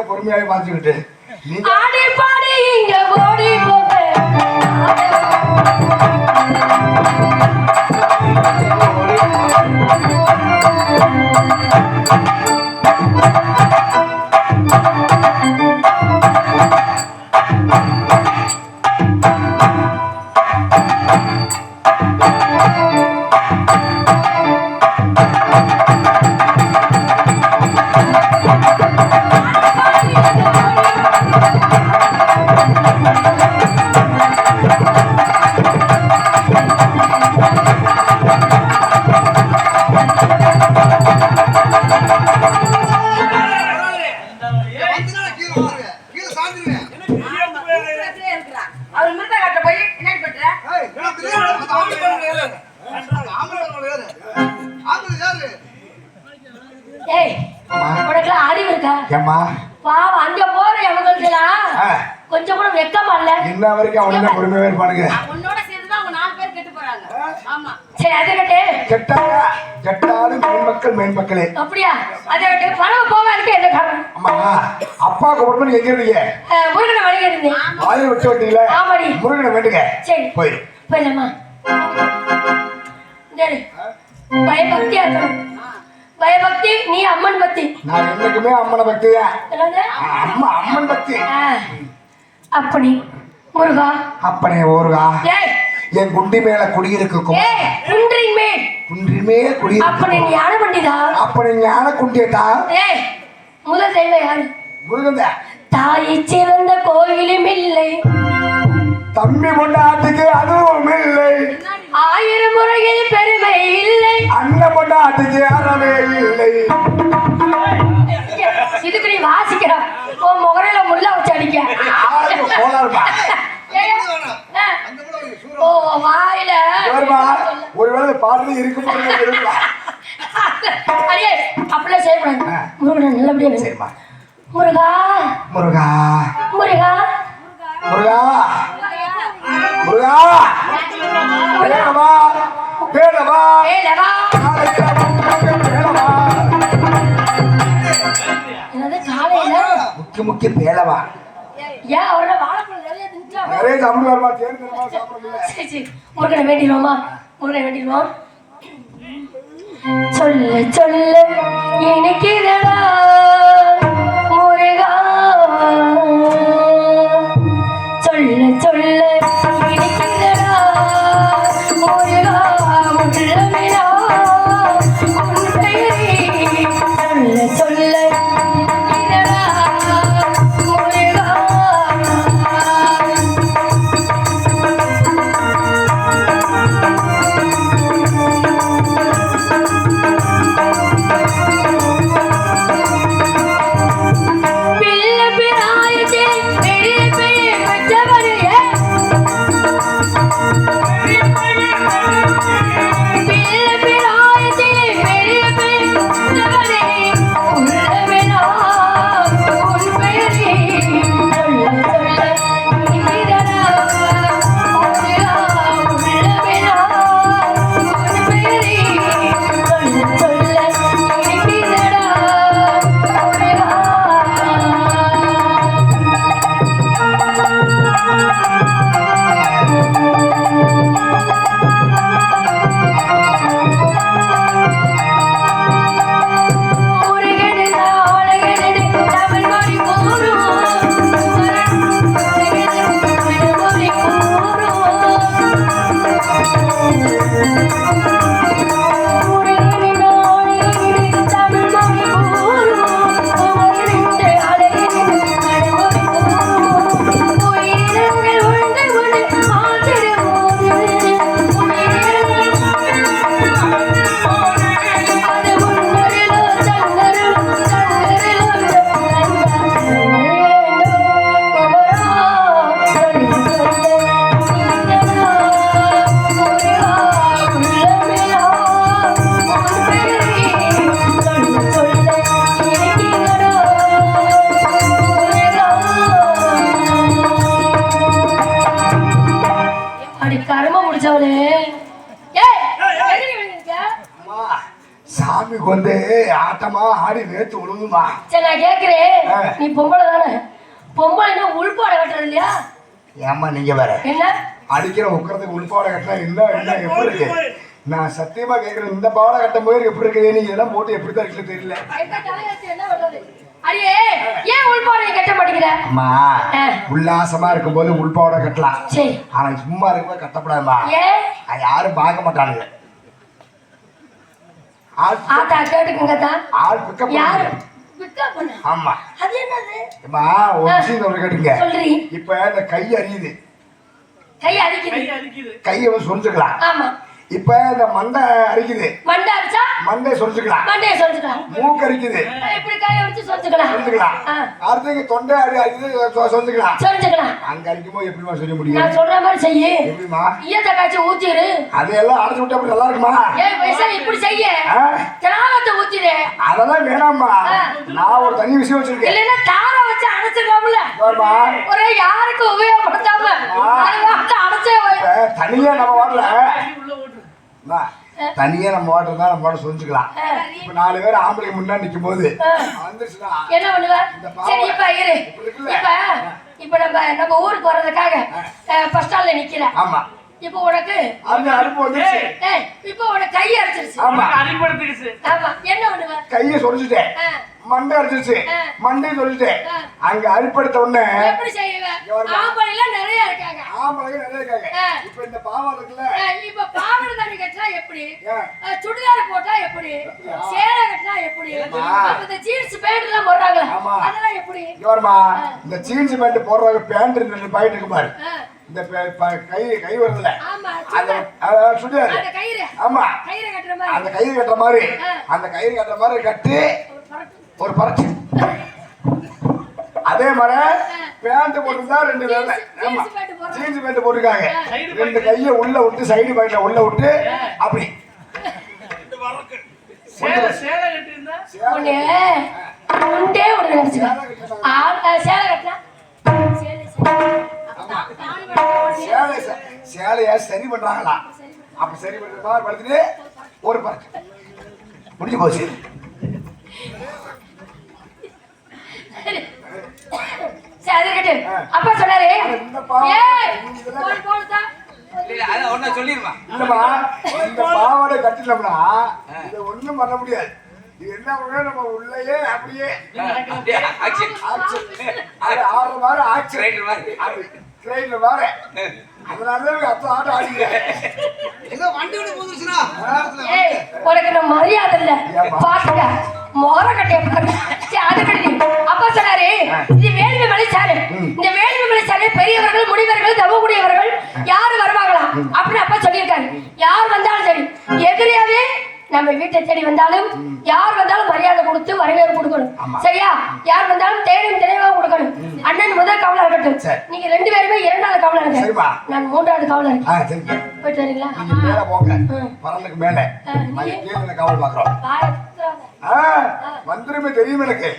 [SPEAKER 1] பொறுமையாவே பார்த்துக்கிட்டு
[SPEAKER 3] ஆடி பாடி இங்க ஓடி போக
[SPEAKER 7] கீழே வாருங்க. கீழே சாஞ்சிருவேன்.
[SPEAKER 6] அவர் மிருத காட்ட போய் என்ன பண்ற
[SPEAKER 7] ஏய், நான் தெரியாது. அந்த ஆம்பளை ஏறு. அந்த ஆம்பளை ஏறு. ஆம்பளை ஏறு.
[SPEAKER 3] ஏய் உனக்குலாம் அறிவு இருக்கா
[SPEAKER 1] ஏம்மா
[SPEAKER 3] பாவம் அங்க போற எவங்களுக்குலாம் கொஞ்சம் கூட வெக்கமா இல்ல
[SPEAKER 1] இன்ன வரைக்கும் அவனுக்கு பொறுமையா இருப்பானுங்க.
[SPEAKER 6] உன்னோட சேர்ந்துதான் அவங்க 4 பேர் கெட்டு போறாங்க ஆமா
[SPEAKER 3] சரி அதை விட்டு
[SPEAKER 1] கெட்டாங்க கெட்டாலும் மேன்பக்களே.
[SPEAKER 3] அப்படியா அதை விட்டு பணம் போகாதுக்கு என்ன காரணம்
[SPEAKER 1] அம்மா அப்பா கூப்பிட்டு எங்க இருந்தீங்க?
[SPEAKER 3] முருகனை வழிக இருந்தேன்
[SPEAKER 1] ஆயிரம் விட்டு விட்டீங்களா?
[SPEAKER 3] ஆமாடி
[SPEAKER 1] முருகனை வேண்டுங்க.
[SPEAKER 3] சரி
[SPEAKER 1] போயிரு.
[SPEAKER 3] போயிடலாமா சரி பயபக்தியா இருக்கணும் பயபக்தி நீ அம்மன் பக்தி
[SPEAKER 1] நான் என்னைக்குமே அம்மனை பக்தி தான்.
[SPEAKER 3] என்னது?
[SPEAKER 1] அம்மன் பக்தி.
[SPEAKER 3] அப்படி முருகா
[SPEAKER 1] அப்பனே ஓருகா
[SPEAKER 3] ஏய்
[SPEAKER 1] என் குண்டி மேல குடியிருக்கும்
[SPEAKER 3] ஏய் குன்றின் மேல்
[SPEAKER 1] குன்றிமே
[SPEAKER 3] அப்படி
[SPEAKER 1] குடியிருக்கும்
[SPEAKER 3] நீ யாரு பண்ணிதா
[SPEAKER 1] அப்பனே ஞான குண்டியட்டா
[SPEAKER 3] ஏய் முதல் தெய்வம் யாரு
[SPEAKER 1] முருகன் தான்.
[SPEAKER 3] தாயை சிறந்த கோயிலும் இல்லை
[SPEAKER 1] தம்பி பொண்டாட்டுக்கு அதுவும் இல்லை
[SPEAKER 3] 1000 முறையில் பெருமை இல்லை
[SPEAKER 1] அண்ணன் பொண்டாட்டுக்கு அறவே இல்லை.
[SPEAKER 3] இதுக்கு நீ வாசிக்கிற உன் முகரையில முள்ள வச்சு அடிக்க
[SPEAKER 1] ஆளுக்கு கோளாறுப்பா.
[SPEAKER 3] ஏய், ஆ.
[SPEAKER 7] அந்த கூட ஒரு சூரம்.
[SPEAKER 3] ஓ வாயில
[SPEAKER 1] இவருமா ஒருவேளை பாட்டு இருக்கும் போது இருக்கலாம்.
[SPEAKER 3] அடியே அப்படிலாம் செய்யக்கூடாது முருகனை நல்லபடியா வேணும்.
[SPEAKER 1] சரிம்மா.
[SPEAKER 3] முருகா
[SPEAKER 1] முருகா
[SPEAKER 3] முருகா
[SPEAKER 1] முருகா முருகா வேலவா வேலவா
[SPEAKER 3] ஏலவா
[SPEAKER 1] வேலவா
[SPEAKER 3] என்னது காலையில
[SPEAKER 1] முக்கிய பேலவா
[SPEAKER 3] ஏன் அவரோட வாழைப்பழம் நிறைய தின்னுட்டா
[SPEAKER 1] நிறைய சாப்பிடுவாருமா தேர்ந்தெடுமா சாப்பிடல.
[SPEAKER 3] சரி சரி முருகனை வேண்டிடுவோமா முருகனை வேண்டிடுவோம் சொல்ல சொல்ல எனக்கு முருகா சொல்ல சொல்ல எனக்கு முருகா உள்ளமிழா உன் பெயரே சொல்ல சொல்ல முருகா பிள்ளை பிராயத்தே பெரிய பெரிய பெற்றவரே பிள்ளை பிராயத்தே பெரிய பெரிய பெற்றவரே உள்ளமெனா உன் பெயரே சொல்ல சொல்ல இனிதரா முருகா உள்ளமெனா உன் பெயரே சொல்ல சொல்ல இனிதரா முருகா முருகனே அழகனே தமிழ் மொழி கூறும் முருகனே தமிழ் மொழி கூறும் முருகனே அழகனே தமிழ் மொழி கூறும் முருகனே அழகனே தமிழ் மொழி கூறும் உயிரினங்கள் உண்டு உண்டு ஆத்திரமோது உயிரினங்கள் அது முன்னரிலோ தன்னரிலோ அடி கரும முடிச்சவளே ஏய் எங்கடி விழுந்திருக்க
[SPEAKER 1] அம்மா, சாமிக்கு வந்து ஆட்டமா ஆடி நேத்து விழுகுமா.
[SPEAKER 3] சரி நான் கேக்குறேன்
[SPEAKER 1] ஆ.
[SPEAKER 3] நீ பொம்பளை தானே பொம்பளைன்னா உள்பாட கட்டுறது இல்லையா
[SPEAKER 1] ஏம்மா நீங்க வேற
[SPEAKER 3] என்ன
[SPEAKER 1] அடிக்கிற உட்கறதுக்கு உள்பாடை கட்டினா என்ன எப்படி இருக்கு? நான் சத்தியமா கேட்கிறேன், இந்த பாடை கட்டும் போது எப்படி இருக்குது? நீங்க இதெல்லாம் போட்டு எப்படி தான் இருக்குன்னு தெரியல.
[SPEAKER 3] எங்க தலையெழுத்து என்ன பண்றது அடியே ஏன் உள்பாடை கட்ட மாட்டேங்கிற
[SPEAKER 1] அம்மா
[SPEAKER 3] ஆ.
[SPEAKER 1] உல்லாசமா இருக்கும்போது உள்பாடை கட்டலாம்,
[SPEAKER 3] சரி
[SPEAKER 1] ஆனா சும்மா இருக்கும்போது கட்டப்படாதுமா.
[SPEAKER 3] ஏன்
[SPEAKER 1] அது யாரும் பார்க்க மாட்டானுங்க. ஆள்
[SPEAKER 3] ஆத்தா கேட்டுக்குங்க தான்
[SPEAKER 1] ஆள் பிக்கப்
[SPEAKER 3] யாரு
[SPEAKER 1] பண்ணுங்க.
[SPEAKER 3] பிக்கப் பண்ண
[SPEAKER 1] ஆமா
[SPEAKER 3] அது என்னது
[SPEAKER 1] அம்மா ஒரு விஷயம் ஒன்று கேட்டுங்க.
[SPEAKER 3] சொல்றீ
[SPEAKER 1] இப்ப இந்த கை அறியுது,
[SPEAKER 3] கை அடிக்குது
[SPEAKER 4] அடிக்குது
[SPEAKER 1] கையை வந்து சொரிஞ்சுக்கலாம்.
[SPEAKER 3] ஆமா
[SPEAKER 1] இப்ப இந்த மண்டை அரிக்குது,
[SPEAKER 3] மண்டை அடிச்சா
[SPEAKER 1] மண்டை சொல்லிக்கலாம்,
[SPEAKER 3] மண்டையை சொல்லிக்கலாம்.
[SPEAKER 1] மூக்கு அரிக்குது
[SPEAKER 3] இப்படி கையை வச்சு சொல்லிக்கலாம்.
[SPEAKER 1] சொல்லிக்கலாம், அடுத்து தொண்டை அரிக்குது சொல்லிக்கலாம்.
[SPEAKER 3] சொல்லிக்கலாம்.
[SPEAKER 1] அங்க அரிக்கும்போது எப்படிமா சொல்ல முடியும்?
[SPEAKER 3] நான் சொல்ற மாதிரி செய்யு.
[SPEAKER 1] எப்படிமா?
[SPEAKER 3] ஈயத்தை காய்ச்சி ஊத்திரு.
[SPEAKER 1] அதையெல்லாம் அடைச்சு விட்டா அப்படி நல்லா இருக்குமா?
[SPEAKER 3] ஏய் பைசா இப்படி செய்ய. திராவத்தை ஊத்திரு.
[SPEAKER 1] அதெல்லாம் வேணாம்மா, நான் ஒரு தனி விஷயம் வச்சிருக்கேன்.
[SPEAKER 3] இல்லைன்னா தார வச்சு அடைச்சிடலாம்ல.
[SPEAKER 1] ஏம்மா?
[SPEAKER 3] ஒரே யாருக்கும் உபயோகப்படுத்தாம அதை வாட்டு அடைச்சே போய்.
[SPEAKER 1] தனியா நம்ம வாட்டல தனியா நம்ம வாட்டர் தான் நம்ம வாட்டர் சொல்லிக்கலாம். இப்ப 4 பேர் ஆம்பளை முன்னாடி நிக்கும் போது வந்துருச்சுன்னா
[SPEAKER 3] என்ன பண்ணுவ? சரி இப்ப இரு. இப்ப நம்ம ஊருக்கு வர்றதுக்காக பஸ் ஸ்டாண்ட்ல நிக்கிற.
[SPEAKER 1] ஆமா.
[SPEAKER 3] இப்ப உனக்கு
[SPEAKER 1] அந்த அறுப்பு வந்துருச்சு.
[SPEAKER 3] இப்ப உனக்கு கை அடிச்சிருச்சு.
[SPEAKER 1] ஆமா.
[SPEAKER 4] அடிபடுத்துச்சு.
[SPEAKER 3] ஆமா. என்ன பண்ணுவ?
[SPEAKER 1] கையை சொரிஞ்சுட்டேன், மண்டை அடிச்சிருச்சு, மண்டை சொல்லிட்டேன். அங்க அரிப்படுத்த உடனே
[SPEAKER 3] எப்படி செய்வ? ஆம்பளைல நிறைய இருக்காங்க.
[SPEAKER 1] ஆம்பளைங்க நிறைய இருக்காங்க. இப்ப இந்த பாவம் இருக்குல்ல,
[SPEAKER 3] இப்ப பாவாடை தாடி கட்டினா எப்படி? சுடிதார் போட்டா எப்படி? சேலை கட்டினா எப்படி? அப்ப இந்த ஜீன்ஸ் பேண்ட் எல்லாம் போடுறாங்களே அதெல்லாம் எப்படி?
[SPEAKER 1] இவர்மா இந்த ஜீன்ஸ் பேண்ட் போடுறவங்க பேண்ட் 2 பாயிண்ட் இருக்கு பாரு. இந்த கை வருதுல அந்த சுடிதார்,
[SPEAKER 3] அந்த கயிறு.
[SPEAKER 1] ஆமா,
[SPEAKER 3] கயிறு கட்டுற மாதிரி.
[SPEAKER 1] அந்த கயிறு கட்டுற மாதிரி, அந்த கயிறு கட்டுற மாதிரி கட்டி ஒரு பரட்டு. அதே மாதிரி பேண்ட் போட்டுருந்தா 2 வேலை. ஆமா, ஜீன்ஸ் பேண்ட் போட்டிருக்காங்க. 2 கையை உள்ள விட்டு சைடு பாயிண்ட்ல உள்ள விட்டு அப்படி
[SPEAKER 4] சேலை கட்டிருந்தா
[SPEAKER 3] உண்டே விட நினைச்சுக்க. சேலை கட்டினா
[SPEAKER 1] சேலைய சரி பண்றாங்களா? அப்ப சரி பண்ற மாதிரி படுத்துட்டு ஒரு பரட்டு முடிஞ்சு போச்சு.
[SPEAKER 3] அப்பா சொன்னாரு
[SPEAKER 2] சொல்லிருமா
[SPEAKER 1] இல்லம்மா, இந்த பாவாடை கட்டிட்டோம்னா இதை ஒண்ணும் பண்ண முடியாது. இது என்ன பண்ண நம்ம உள்ளயே அப்படியே ஆடுற மாதிரி ஆக்சிடென்ட் ட்ரெயின்ல வேற. அதனாலதான் அப்ப ஆட்டம் ஆடிக்கிறேன்.
[SPEAKER 3] உனக்கு நம்ம மரியாதை இல்ல பாத்துக்க மோர கட்டிய அது கட்டி. அப்பா சொன்னாரு இது வேள்வி மலைச்சாரு. இந்த வேள்வி மலைச்சாரு பெரியவர்கள் முனிவர்கள் தவக்கூடியவர்கள் யாரு வருவாங்களா அப்படின்னு அப்பா சொல்லியிருக்காரு. யார் வந்தாலும் சரி எதிரியாவே நம்ம வீட்டை தேடி வந்தாலும் யார் வந்தாலும் மரியாதை கொடுத்து வரவேற்பு கொடுக்கணும். சரியா? யார் வந்தாலும் தேடும் தெளிவாக கொடுக்கணும். அண்ணன் முதல் காவலா இருக்கட்டும். நீங்க 2 பேருமே 2வது காவலா இருக்க. நான் 3வது காவலா இருக்கேன். போயிட்டு வரீங்களா?
[SPEAKER 1] மேல போங்க, பரலுக்கு மேல கீழே காவல் பாக்குறோம். வந்துருமே தெரியும் எனக்கு.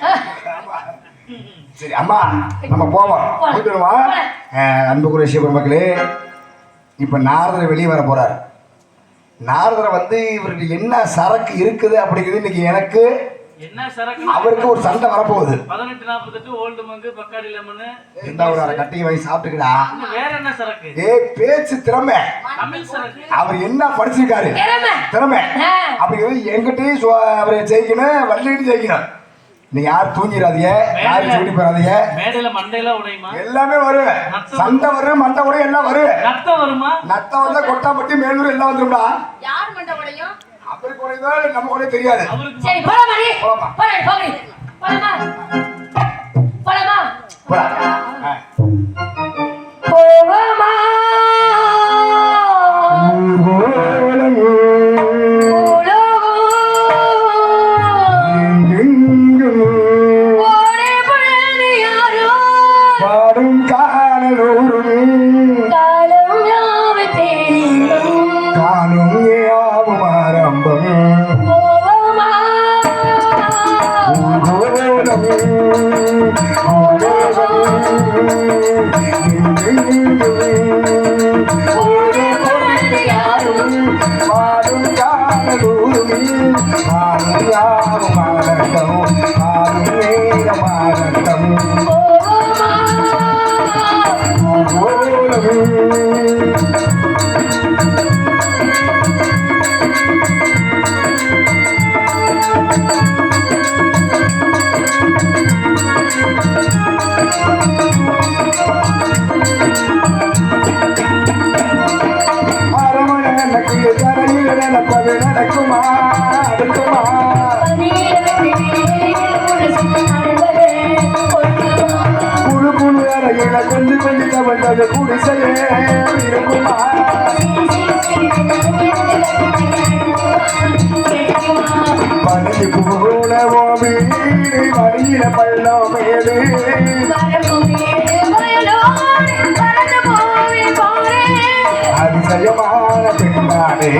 [SPEAKER 1] சரி அம்மா, நம்ம போவோம். அன்புக்குரிய சிவபெருமக்களே, இப்ப நாரதர் வெளியே வர போறாரு. நாரதரை வந்து இவருக்கு என்ன சரக்கு இருக்குது அப்படிங்கிறது இன்னைக்கு எனக்கு
[SPEAKER 4] என்ன சரக்கு
[SPEAKER 1] அவருக்கு ஒரு சண்டை வரப்போகுது.
[SPEAKER 4] 1848 ஓல்டு மங்கு பக்காடி லெமன்
[SPEAKER 1] என்ன ஒரு கட்டிங் வாங்கி சாப்பிட்டுக்கடா.
[SPEAKER 4] வேற என்ன சரக்கு?
[SPEAKER 1] பேச்சு திறமை.
[SPEAKER 4] தமிழ் சரக்கு.
[SPEAKER 1] அவர் என்ன படிச்சிருக்காரு? திறமை. அப்படிங்கிறது எங்கிட்டையும் அவரை ஜெயிக்கணும், வள்ளிட்டு ஜெயிக்கணும். நீ யார் தூங்கிடாதீங்க, யாரும் சூடி போறாதீங்க.
[SPEAKER 4] மேடையில மண்டையில உடையுமா?
[SPEAKER 1] எல்லாமே வரும். சண்டை வரும், மண்டை உடையும், எல்லாம் வரும்.
[SPEAKER 4] நத்தம் வருமா?
[SPEAKER 1] நத்தம் வந்தா கொட்டாம்பட்டி மேலூர் எல்லாம் வந்துரும்டா.
[SPEAKER 3] யார் மண்டை உடையும்?
[SPEAKER 1] அவருக்கு உடையதா நம்ம உடைய தெரியாது.
[SPEAKER 3] சரி போலாமா? நீ போலாம். போலாம். போலாமா? போலாமா?
[SPEAKER 1] போலாம்.
[SPEAKER 3] போலாமா?
[SPEAKER 1] கொஞ்சம் கொஞ்சம் குடிசையே இருக்குமா? பனி போலவோ வீடு வழியில பள்ளம் மேடு அதிசயமான பெண்ணானே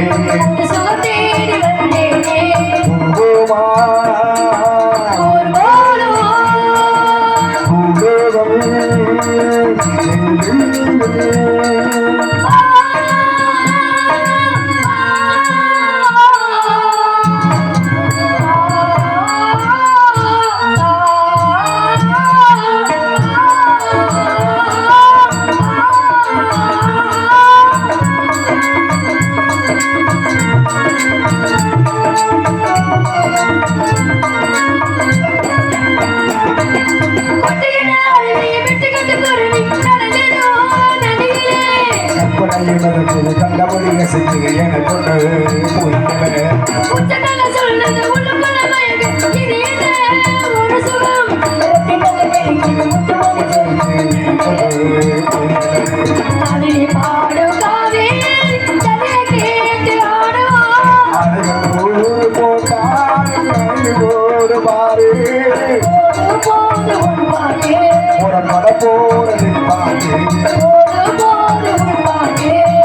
[SPEAKER 1] பூமா கண்டபடிய செஞ்சு எனக்கு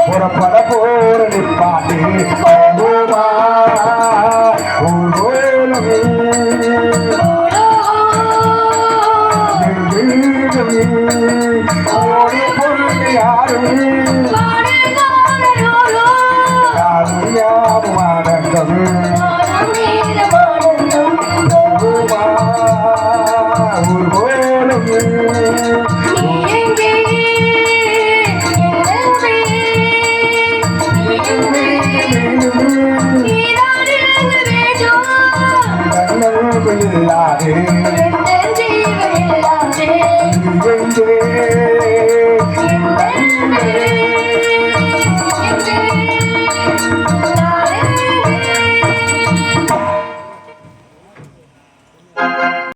[SPEAKER 1] புறப்பட போற நிப்பாட்டி
[SPEAKER 3] நீ